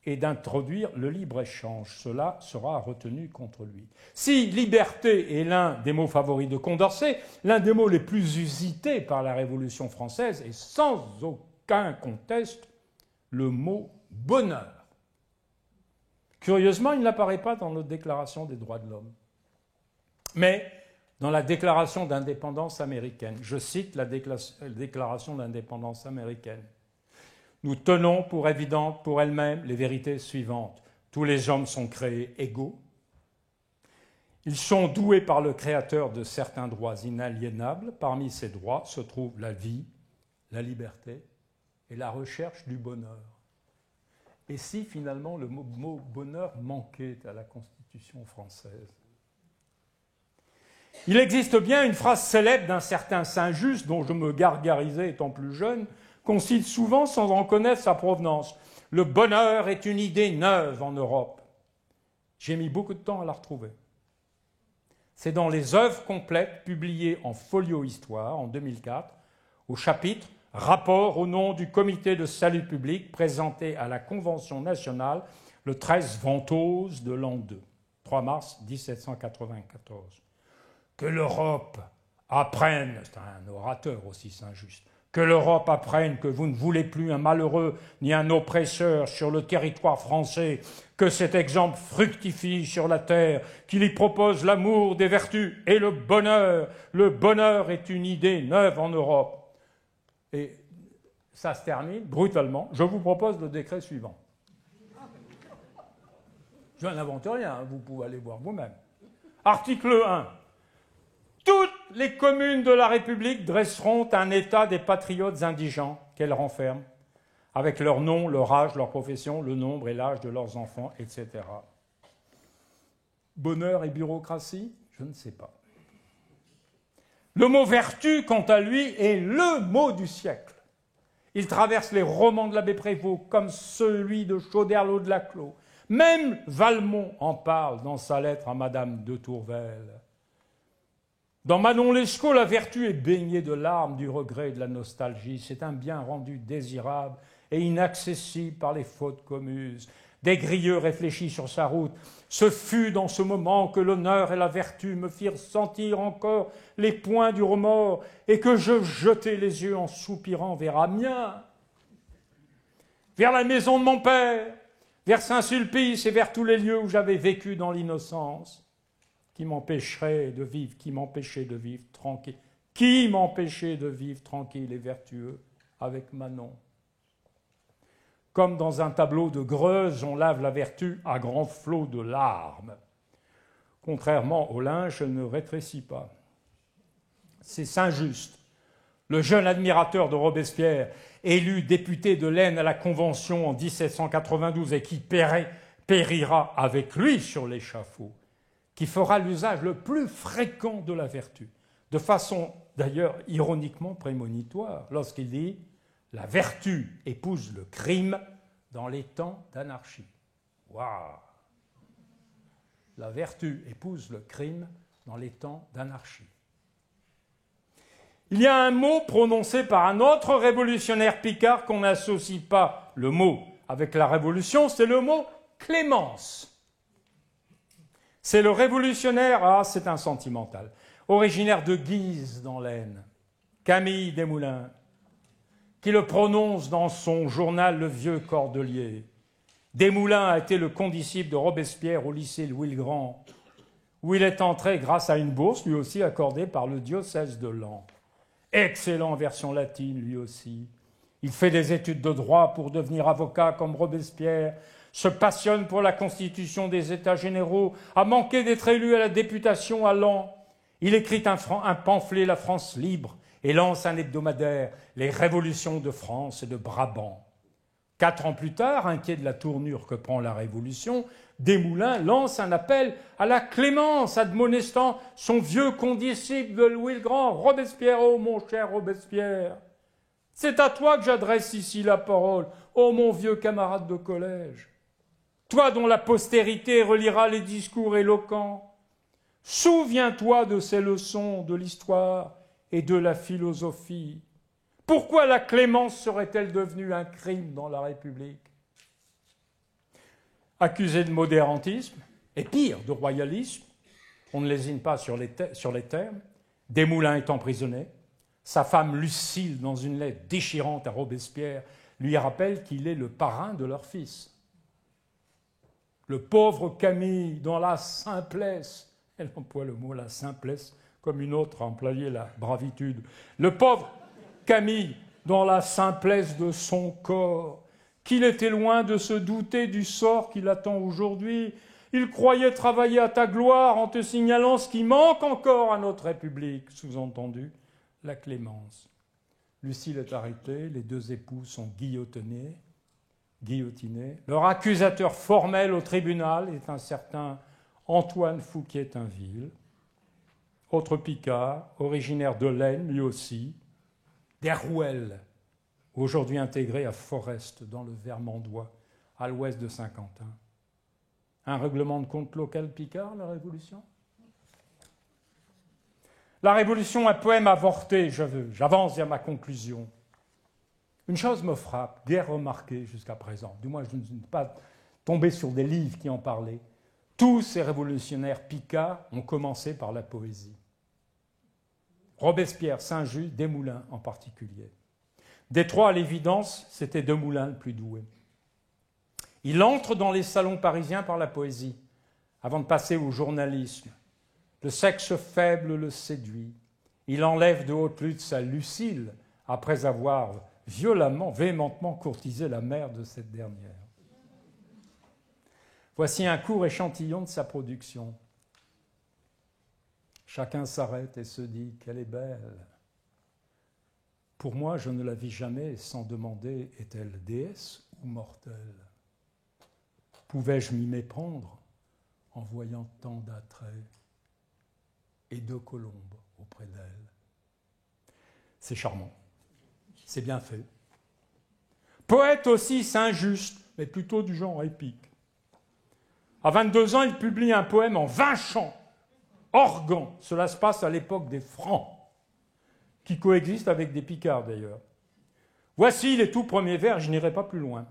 S2: et d'introduire le libre-échange. Cela sera retenu contre lui. Si liberté est l'un des mots favoris de Condorcet, l'un des mots les plus usités par la Révolution française est sans aucun conteste le mot bonheur. Curieusement, il n'apparaît pas dans notre Déclaration des droits de l'homme, mais dans la Déclaration d'indépendance américaine. Je cite la Déclaration d'indépendance américaine. Nous tenons pour évidentes pour elles-mêmes les vérités suivantes. Tous les hommes sont créés égaux. Ils sont doués par le Créateur de certains droits inaliénables. Parmi ces droits se trouvent la vie, la liberté et la recherche du bonheur. Et si finalement le mot bonheur manquait à la Constitution française? Il existe bien une phrase célèbre d'un certain Saint-Just, dont je me gargarisais étant plus jeune, qu'on cite souvent sans en connaître sa provenance. Le bonheur est une idée neuve en Europe. J'ai mis beaucoup de temps à la retrouver. C'est dans les œuvres complètes publiées en Folio Histoire en 2004, au chapitre « Rapport au nom du Comité de salut public présenté à la Convention nationale le 13 Ventose de l'an 2, 3 mars 1794 ». que l'Europe apprenne, c'est un orateur aussi Saint-Just, que l'Europe apprenne que vous ne voulez plus un malheureux ni un oppresseur sur le territoire français, que cet exemple fructifie sur la terre, qu'il y propose l'amour, des vertus et le bonheur. Le bonheur est une idée neuve en Europe. Et ça se termine brutalement. Je vous propose le décret suivant. Je n'invente rien, vous pouvez aller voir vous-même. Article 1. Toutes les communes de la République dresseront un état des patriotes indigents qu'elles renferment, avec leur nom, leur âge, leur profession, le nombre et l'âge de leurs enfants, etc. Bonheur et bureaucratie? Je ne sais pas. Le mot vertu, quant à lui, est le mot du siècle. Il traverse les romans de l'abbé Prévost, comme celui de Chauderlot de Laclos. Même Valmont en parle dans sa lettre à Madame de Tourvel. Dans Manon Lescaut, la vertu est baignée de larmes, du regret et de la nostalgie. C'est un bien rendu désirable et inaccessible par les fautes commuses. Des grieux réfléchis sur sa route. Ce fut dans ce moment que l'honneur et la vertu me firent sentir encore les poings du remords et que je jetai les yeux en soupirant vers Amiens, vers la maison de mon père, vers Saint-Sulpice et vers tous les lieux où j'avais vécu dans l'innocence. Qui m'empêchait de vivre tranquille? Qui m'empêchait de vivre tranquille et vertueux avec Manon? Comme dans un tableau de Greuze, on lave la vertu à grands flots de larmes. Contrairement au linge, elle ne rétrécit pas. C'est Saint-Just, le jeune admirateur de Robespierre, élu député de l'Aisne à la Convention en 1792 et qui périra avec lui sur l'échafaud, qui fera l'usage le plus fréquent de la vertu, de façon d'ailleurs ironiquement prémonitoire, lorsqu'il dit « La vertu épouse le crime dans les temps d'anarchie ». Waouh! La vertu épouse le crime dans les temps d'anarchie. Il y a un mot prononcé par un autre révolutionnaire picard qu'on n'associe pas le mot avec la révolution, c'est le mot clémence. C'est le révolutionnaire, c'est un sentimental, originaire de Guise dans l'Aisne, Camille Desmoulins, qui le prononce dans son journal Le Vieux Cordelier. Desmoulins a été le condisciple de Robespierre au lycée Louis-le-Grand, où il est entré grâce à une bourse, lui aussi accordée par le diocèse de Laon. Excellent en version latine, lui aussi. Il fait des études de droit pour devenir avocat comme Robespierre, se passionne pour la constitution des États généraux, a manqué d'être élu à la députation à Laon. Il écrit un pamphlet, La France libre, et lance un hebdomadaire, Les Révolutions de France et de Brabant. 4 ans plus tard, inquiet de la tournure que prend la Révolution, Desmoulins lance un appel à la clémence, admonestant son vieux condisciple de Louis le Grand, Robespierre. « Oh, mon cher Robespierre, c'est à toi que j'adresse ici la parole, oh mon vieux camarade de collège. Toi dont la postérité relira les discours éloquents, souviens-toi de ces leçons de l'histoire et de la philosophie. Pourquoi la clémence serait-elle devenue un crime dans la République? Accusé de modérantisme, et pire, de royalisme, on ne lésine pas sur les termes, Desmoulins est emprisonné. Sa femme Lucille, dans une lettre déchirante à Robespierre, lui rappelle qu'il est le parrain de leur fils. Le pauvre Camille, dans la simplesse, elle emploie le mot la simplesse, comme une autre a employé la bravitude. Le pauvre Camille, dans la simplesse de son corps, qu'il était loin de se douter du sort qui l'attend aujourd'hui. Il croyait travailler à ta gloire en te signalant ce qui manque encore à notre République, sous-entendu, la clémence. Lucille est arrêtée, les 2 époux sont guillotinés. Leur accusateur formel au tribunal est un certain Antoine Fouquier-Tinville, autre picard, originaire de l'Aisne, lui aussi, d'Herouel, aujourd'hui intégré à Forest, dans le Vermandois, à l'ouest de Saint-Quentin. Un règlement de compte local picard, la Révolution? La Révolution, un poème avorté, j'avance vers ma conclusion. Une chose me frappe, guère remarquée jusqu'à présent, du moins je ne suis pas tombé sur des livres qui en parlaient. Tous ces révolutionnaires picards ont commencé par la poésie. Robespierre, Saint-Just, Desmoulins en particulier. Des trois, à l'évidence, c'était Desmoulins le plus doué. Il entre dans les salons parisiens par la poésie, avant de passer au journalisme. Le sexe faible le séduit. Il enlève de haute lutte sa Lucile, après avoir violemment, véhémentement courtisé la mère de cette dernière. Voici un court échantillon de sa production. Chacun s'arrête et se dit qu'elle est belle. Pour moi, je ne la vis jamais sans demander est-elle déesse ou mortelle? Pouvais-je m'y méprendre en voyant tant d'attraits et de colombes auprès d'elle? C'est charmant, c'est bien fait. Poète aussi, Saint-Just, mais plutôt du genre épique. À 22 ans, il publie un poème en 20 chants, organ. Cela se passe à l'époque des Francs, qui coexistent avec des Picards d'ailleurs. Voici les tout premiers vers, je n'irai pas plus loin.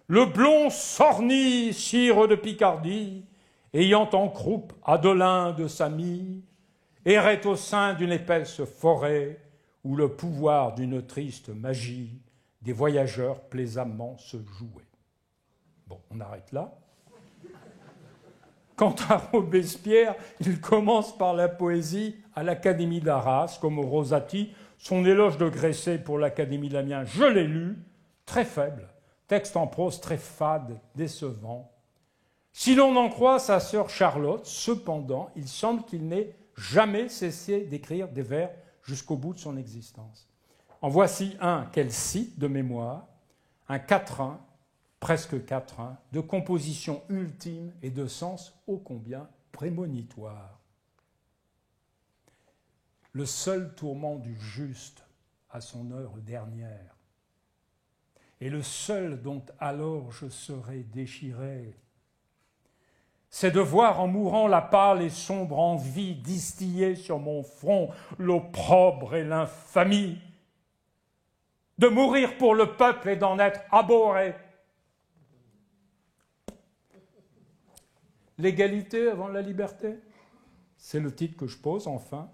S2: Le blond s'ornit, sire de Picardie, ayant en croupe Adelin de sa mie, errait au sein d'une épaisse forêt où le pouvoir d'une triste magie des voyageurs plaisamment se jouait. Bon, on arrête là. Quant à Robespierre, il commence par la poésie à l'Académie d'Arras, comme au Rosati. Son éloge de Gresset pour l'Académie d'Amiens, je l'ai lu, très faible. Texte en prose très fade, décevant. Si l'on en croit sa sœur Charlotte, cependant, il semble qu'il n'ait jamais cessé d'écrire des vers jusqu'au bout de son existence. En voici un qu'elle cite de mémoire, un quatrain, presque quatrain, de composition ultime et de sens ô combien prémonitoire. Le seul tourment du juste à son heure dernière, et le seul dont alors je serai déchiré, c'est de voir en mourant la pâle et sombre envie distiller sur mon front l'opprobre et l'infamie, de mourir pour le peuple et d'en être abhorré. L'égalité avant la liberté, c'est le titre que je pose enfin.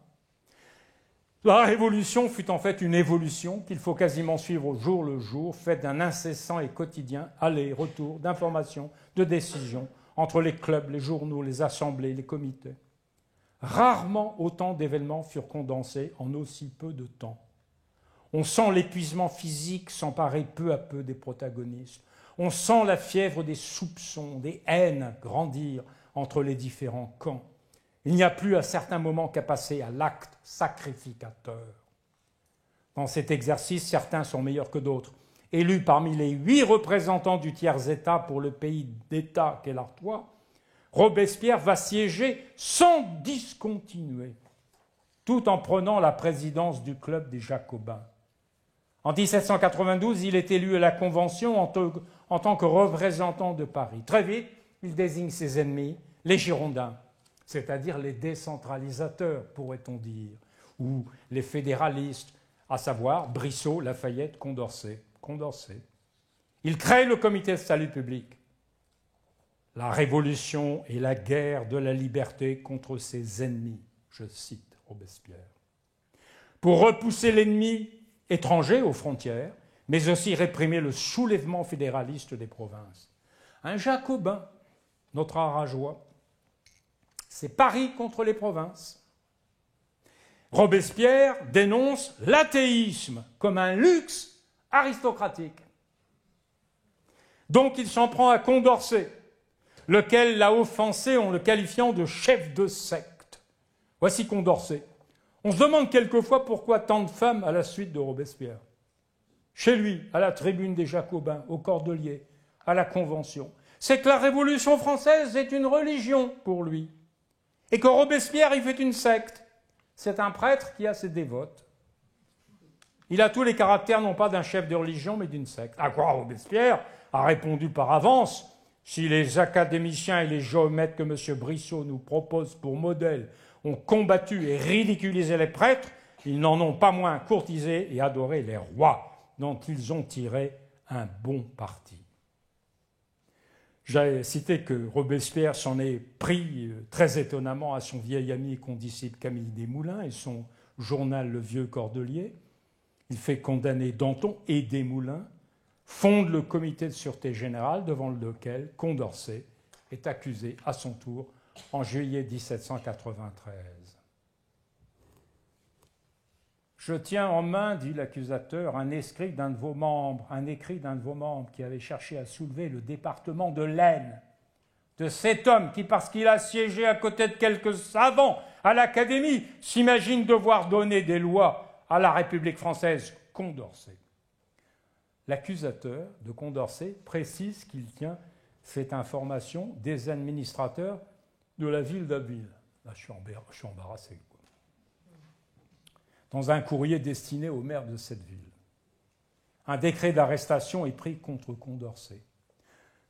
S2: La Révolution fut en fait une évolution qu'il faut quasiment suivre au jour le jour, faite d'un incessant et quotidien aller-retour d'informations, de décisions, entre les clubs, les journaux, les assemblées, les comités. Rarement autant d'événements furent condensés en aussi peu de temps. On sent l'épuisement physique s'emparer peu à peu des protagonistes. On sent la fièvre des soupçons, des haines grandir entre les différents camps. Il n'y a plus à certains moments qu'à passer à l'acte sacrificateur. Dans cet exercice, certains sont meilleurs que d'autres. Élu parmi les 8 représentants du tiers-État pour le pays d'État qu'est l'Artois, Robespierre va siéger sans discontinuer, tout en prenant la présidence du club des Jacobins. En 1792, il est élu à la Convention en tant que représentant de Paris. Très vite, il désigne ses ennemis, les Girondins, c'est-à-dire les décentralisateurs, pourrait-on dire, ou les fédéralistes, à savoir Brissot, Lafayette, Condorcet. Il crée le comité de salut public. La révolution est la guerre de la liberté contre ses ennemis, je cite Robespierre. Pour repousser l'ennemi étranger aux frontières, mais aussi réprimer le soulèvement fédéraliste des provinces. Un jacobin, notre Arageois, c'est Paris contre les provinces. Robespierre dénonce l'athéisme comme un luxe aristocratique. Donc il s'en prend à Condorcet, lequel l'a offensé en le qualifiant de chef de secte. Voici Condorcet. On se demande quelquefois pourquoi tant de femmes à la suite de Robespierre. Chez lui, à la tribune des Jacobins, au Cordelier, à la Convention. C'est que la Révolution française est une religion pour lui. Et que Robespierre, il fait une secte. C'est un prêtre qui a ses dévotes. Il a tous les caractères, non pas d'un chef de religion, mais d'une secte. À quoi Robespierre a répondu par avance, si les académiciens et les géomètres que M. Brissot nous propose pour modèle ont combattu et ridiculisé les prêtres, ils n'en ont pas moins courtisé et adoré les rois, dont ils ont tiré un bon parti. J'ai cité que Robespierre s'en est pris très étonnamment à son vieil ami et condisciple Camille Desmoulins et son journal Le Vieux Cordelier. Il fait condamner Danton et Desmoulins, fonde le comité de sûreté générale devant lequel Condorcet est accusé à son tour en juillet 1793. « Je tiens en main, dit l'accusateur, un écrit d'un de vos membres qui avait cherché à soulever le département de l'Aisne, de cet homme qui, parce qu'il a siégé à côté de quelques savants à l'Académie, s'imagine devoir donner des lois à la République française, Condorcet. » L'accusateur de Condorcet précise qu'il tient cette information des administrateurs de la ville d'Abbeville. Là, je suis embarrassé. Dans un courrier destiné au maire de cette ville. Un décret d'arrestation est pris contre Condorcet.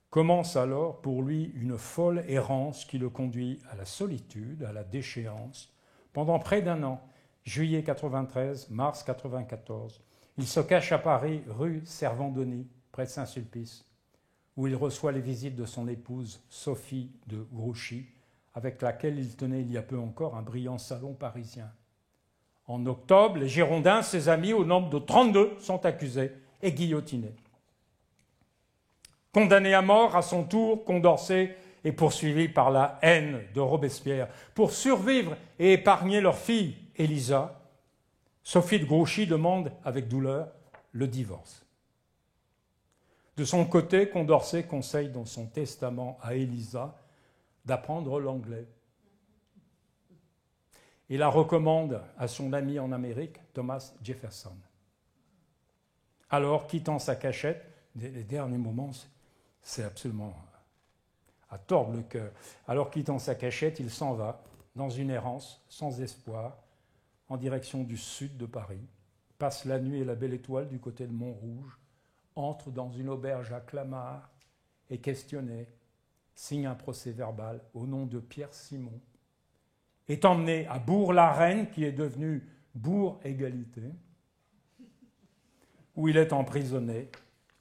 S2: Commence alors pour lui une folle errance qui le conduit à la solitude, à la déchéance, pendant près d'un an, juillet 93, mars 94. Il se cache à Paris, rue Servandoni, près de Saint-Sulpice, où il reçoit les visites de son épouse Sophie de Grouchy, avec laquelle il tenait il y a peu encore un brillant salon parisien. En octobre, les Girondins, ses amis, au nombre de 32, sont accusés et guillotinés. Condamné à mort, à son tour, Condorcet est poursuivi par la haine de Robespierre. Pour survivre et épargner leur fille, Élisa, Sophie de Grouchy demande avec douleur le divorce. De son côté, Condorcet conseille dans son testament à Élisa d'apprendre l'anglais. Il la recommande à son ami en Amérique, Thomas Jefferson. Alors, quittant sa cachette, les derniers moments, c'est absolument à tordre le cœur. Alors, quittant sa cachette, il s'en va dans une errance sans espoir en direction du sud de Paris, passe la nuit et la belle étoile du côté de Montrouge, entre dans une auberge à Clamart, est questionné, signe un procès-verbal au nom de Pierre Simon, est emmené à Bourg-la-Reine, qui est devenu Bourg-Égalité, où il est emprisonné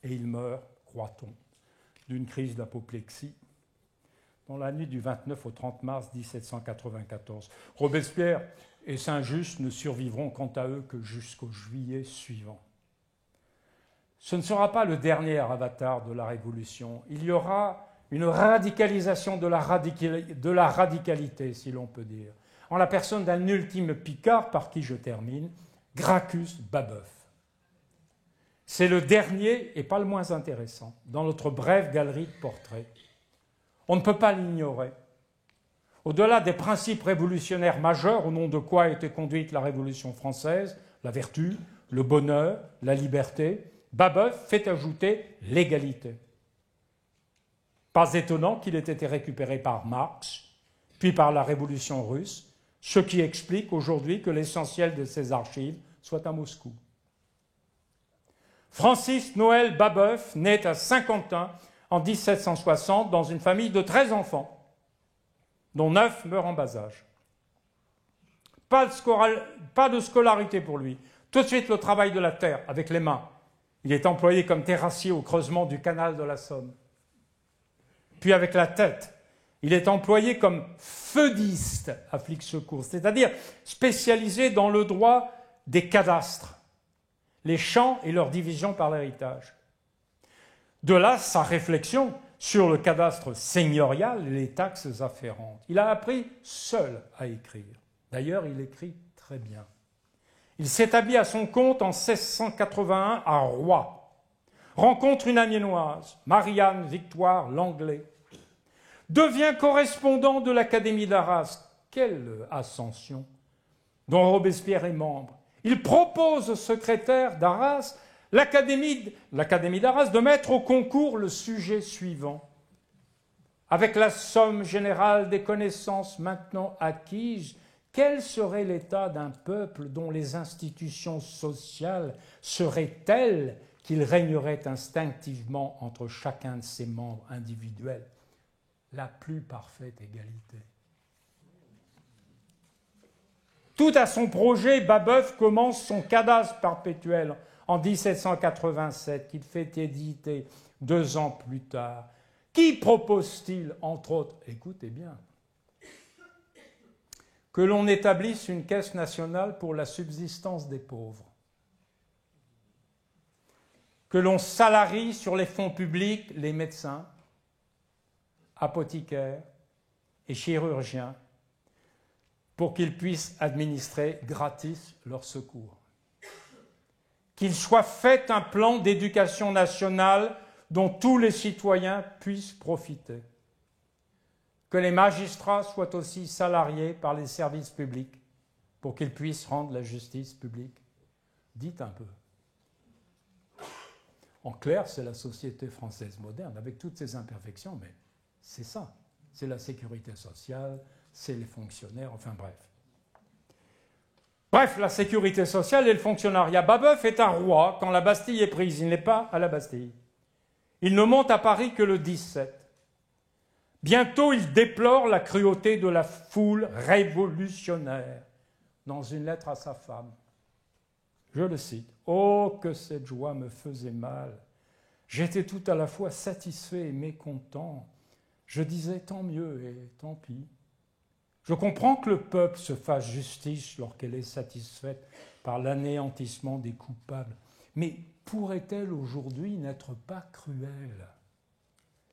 S2: et il meurt, croit-on, d'une crise d'apoplexie dans la nuit du 29 au 30 mars 1794. Robespierre et Saint-Just ne survivront quant à eux que jusqu'au juillet suivant. Ce ne sera pas le dernier avatar de la Révolution. Il y aura une radicalisation de la radicalité, si l'on peut dire, en la personne d'un ultime Picard, par qui je termine, Gracchus Babeuf. C'est le dernier, et pas le moins intéressant, dans notre brève galerie de portraits. On ne peut pas l'ignorer. Au-delà des principes révolutionnaires majeurs, au nom de quoi a été conduite la Révolution française, la vertu, le bonheur, la liberté, Babeuf fait ajouter l'égalité. Pas étonnant qu'il ait été récupéré par Marx, puis par la Révolution russe, ce qui explique aujourd'hui que l'essentiel de ses archives soit à Moscou. Francis Noël Babeuf naît à Saint-Quentin en 1760 dans une famille de 13 enfants, dont 9 meurent en bas âge. Pas de scolarité pour lui. Tout de suite le travail de la terre avec les mains. Il est employé comme terrassier au creusement du canal de la Somme. Puis avec la tête, il est employé comme feudiste à Flix-Secours, c'est-à-dire spécialisé dans le droit des cadastres, les champs et leur division par l'héritage. De là, sa réflexion sur le cadastre seigneurial et les taxes afférentes. Il a appris seul à écrire. D'ailleurs, il écrit très bien. Il s'établit à son compte en 1681 à Roye. Rencontre une Amiénoise, Marianne Victoire Langlais. Devient correspondant de l'Académie d'Arras. Quelle ascension! Dont Robespierre est membre. Il propose au secrétaire d'Arras, l'Académie d'Arras, de mettre au concours le sujet suivant. Avec la somme générale des connaissances maintenant acquises, quel serait l'état d'un peuple dont les institutions sociales seraient telles qu'il régnerait instinctivement entre chacun de ses membres individuels la plus parfaite égalité? Tout à son projet, Babeuf commence son cadastre perpétuel en 1787, qu'il fait éditer 2 ans plus tard. Qui propose-t-il, entre autres, écoutez bien, que l'on établisse une caisse nationale pour la subsistance des pauvres, que l'on salarie sur les fonds publics les médecins, apothicaires et chirurgiens pour qu'ils puissent administrer gratis leurs secours. Qu'il soit fait un plan d'éducation nationale dont tous les citoyens puissent profiter. Que les magistrats soient aussi salariés par les services publics pour qu'ils puissent rendre la justice publique. Dites un peu. En clair, c'est la société française moderne, avec toutes ses imperfections, mais c'est ça. C'est la sécurité sociale, c'est les fonctionnaires, enfin bref. Bref, la sécurité sociale et le fonctionnariat. Babeuf est un roi quand la Bastille est prise. Il n'est pas à la Bastille. Il ne monte à Paris que le 17. Bientôt, il déplore la cruauté de la foule révolutionnaire dans une lettre à sa femme. Je le cite. « Oh, que cette joie me faisait mal. J'étais tout à la fois satisfait et mécontent. Je disais tant mieux et tant pis. Je comprends que le peuple se fasse justice lorsqu'elle est satisfaite par l'anéantissement des coupables. Mais pourrait-elle aujourd'hui n'être pas cruelle ?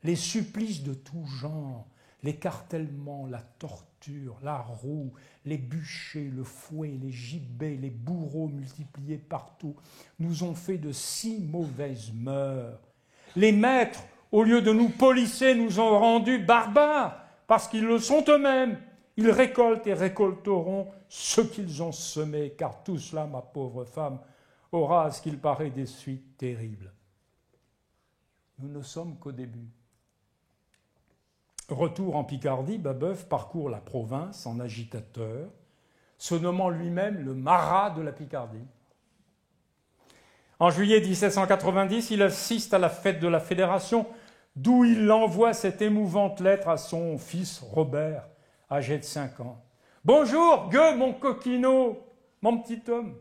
S2: Les supplices de tout genre, l'écartèlement, la torture, la roue, les bûchers, le fouet, les gibets, les bourreaux multipliés partout, nous ont fait de si mauvaises mœurs. Les maîtres, au lieu de nous polisser, nous ont rendus barbares, parce qu'ils le sont eux-mêmes. Ils récoltent et récolteront ce qu'ils ont semé, car tout cela, ma pauvre femme, aura à ce qu'il paraît des suites terribles. » Nous ne sommes qu'au début. Retour en Picardie, Babeuf parcourt la province en agitateur, se nommant lui-même le Marat de la Picardie. En juillet 1790, il assiste à la fête de la Fédération, d'où il envoie cette émouvante lettre à son fils Robert, âgé de 5 ans. « Bonjour, gueux, mon coquinot, mon petit homme,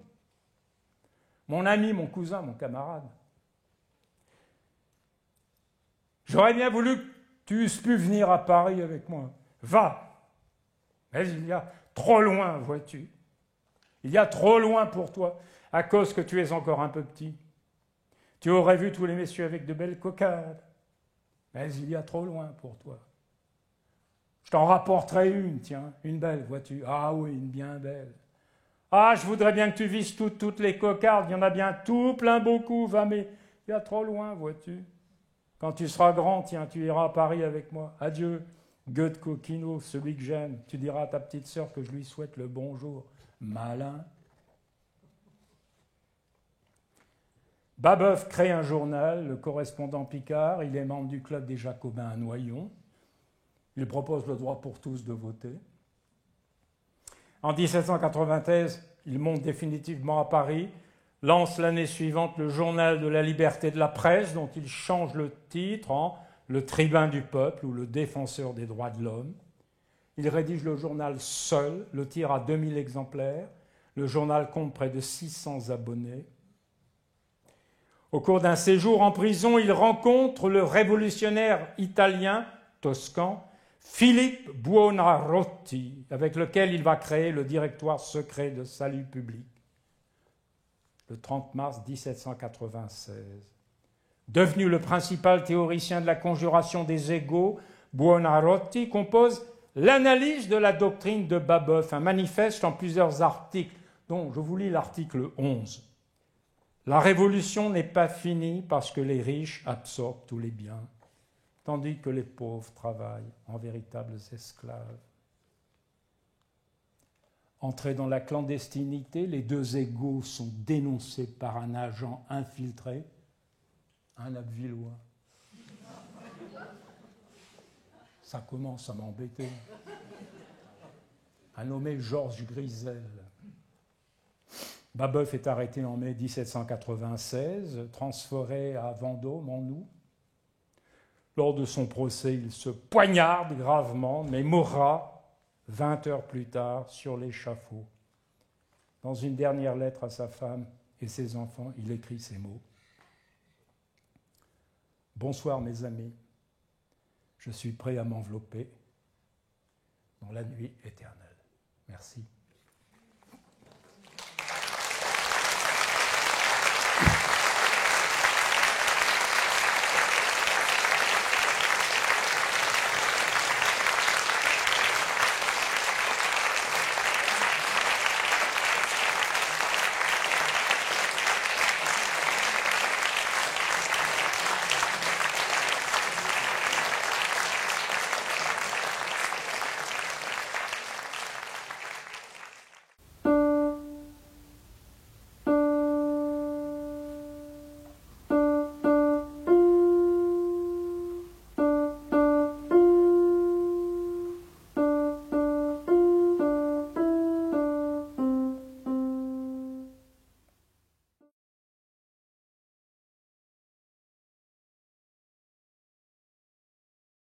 S2: mon ami, mon cousin, mon camarade. J'aurais bien voulu que tu eusses pu venir à Paris avec moi. Va. Mais il y a trop loin, vois-tu. Il y a trop loin pour toi, à cause que tu es encore un peu petit. Tu aurais vu tous les messieurs avec de belles cocardes. Mais il y a trop loin pour toi. Je t'en rapporterai une, tiens, une belle, vois-tu. Ah oui, une bien belle. Ah, je voudrais bien que tu vises toutes les cocardes, il y en a bien tout plein beaucoup, va, mais il y a trop loin, vois-tu. Quand tu seras grand, tiens, tu iras à Paris avec moi. Adieu, gueux de coquinot, celui que j'aime. Tu diras à ta petite sœur que je lui souhaite le bonjour. Malin. Babeuf crée un journal, le Correspondant Picard. Il est membre du club des Jacobins à Noyon. Il propose le droit pour tous de voter. En 1793, il monte définitivement à Paris, lance l'année suivante le journal de la liberté de la presse, dont il change le titre en Le Tribun du peuple ou Le Défenseur des droits de l'homme. Il rédige le journal seul, le tire à 2000 exemplaires. Le journal compte près de 600 abonnés. Au cours d'un séjour en prison, il rencontre le révolutionnaire italien, toscan, Philippe Buonarroti, avec lequel il va créer le Directoire secret de salut public, le 30 mars 1796. Devenu le principal théoricien de la conjuration des égaux, Buonarroti compose l'analyse de la doctrine de Babeuf, un manifeste en plusieurs articles, dont je vous lis l'article 11. La révolution n'est pas finie parce que les riches absorbent tous les biens, tandis que les pauvres travaillent en véritables esclaves. Entrés dans la clandestinité, les deux égaux sont dénoncés par un agent infiltré, un Abbevilleois. Ça commence à m'embêter. Un nommé Georges Grisel. Babeuf est arrêté en mai 1796, transféré à Vendôme en août. Lors de son procès, il se poignarde gravement, mais mourra 20 heures plus tard sur l'échafaud. Dans une dernière lettre à sa femme et ses enfants, il écrit ces mots. « Bonsoir mes amis. je suis prêt à m'envelopper dans la nuit éternelle. Merci.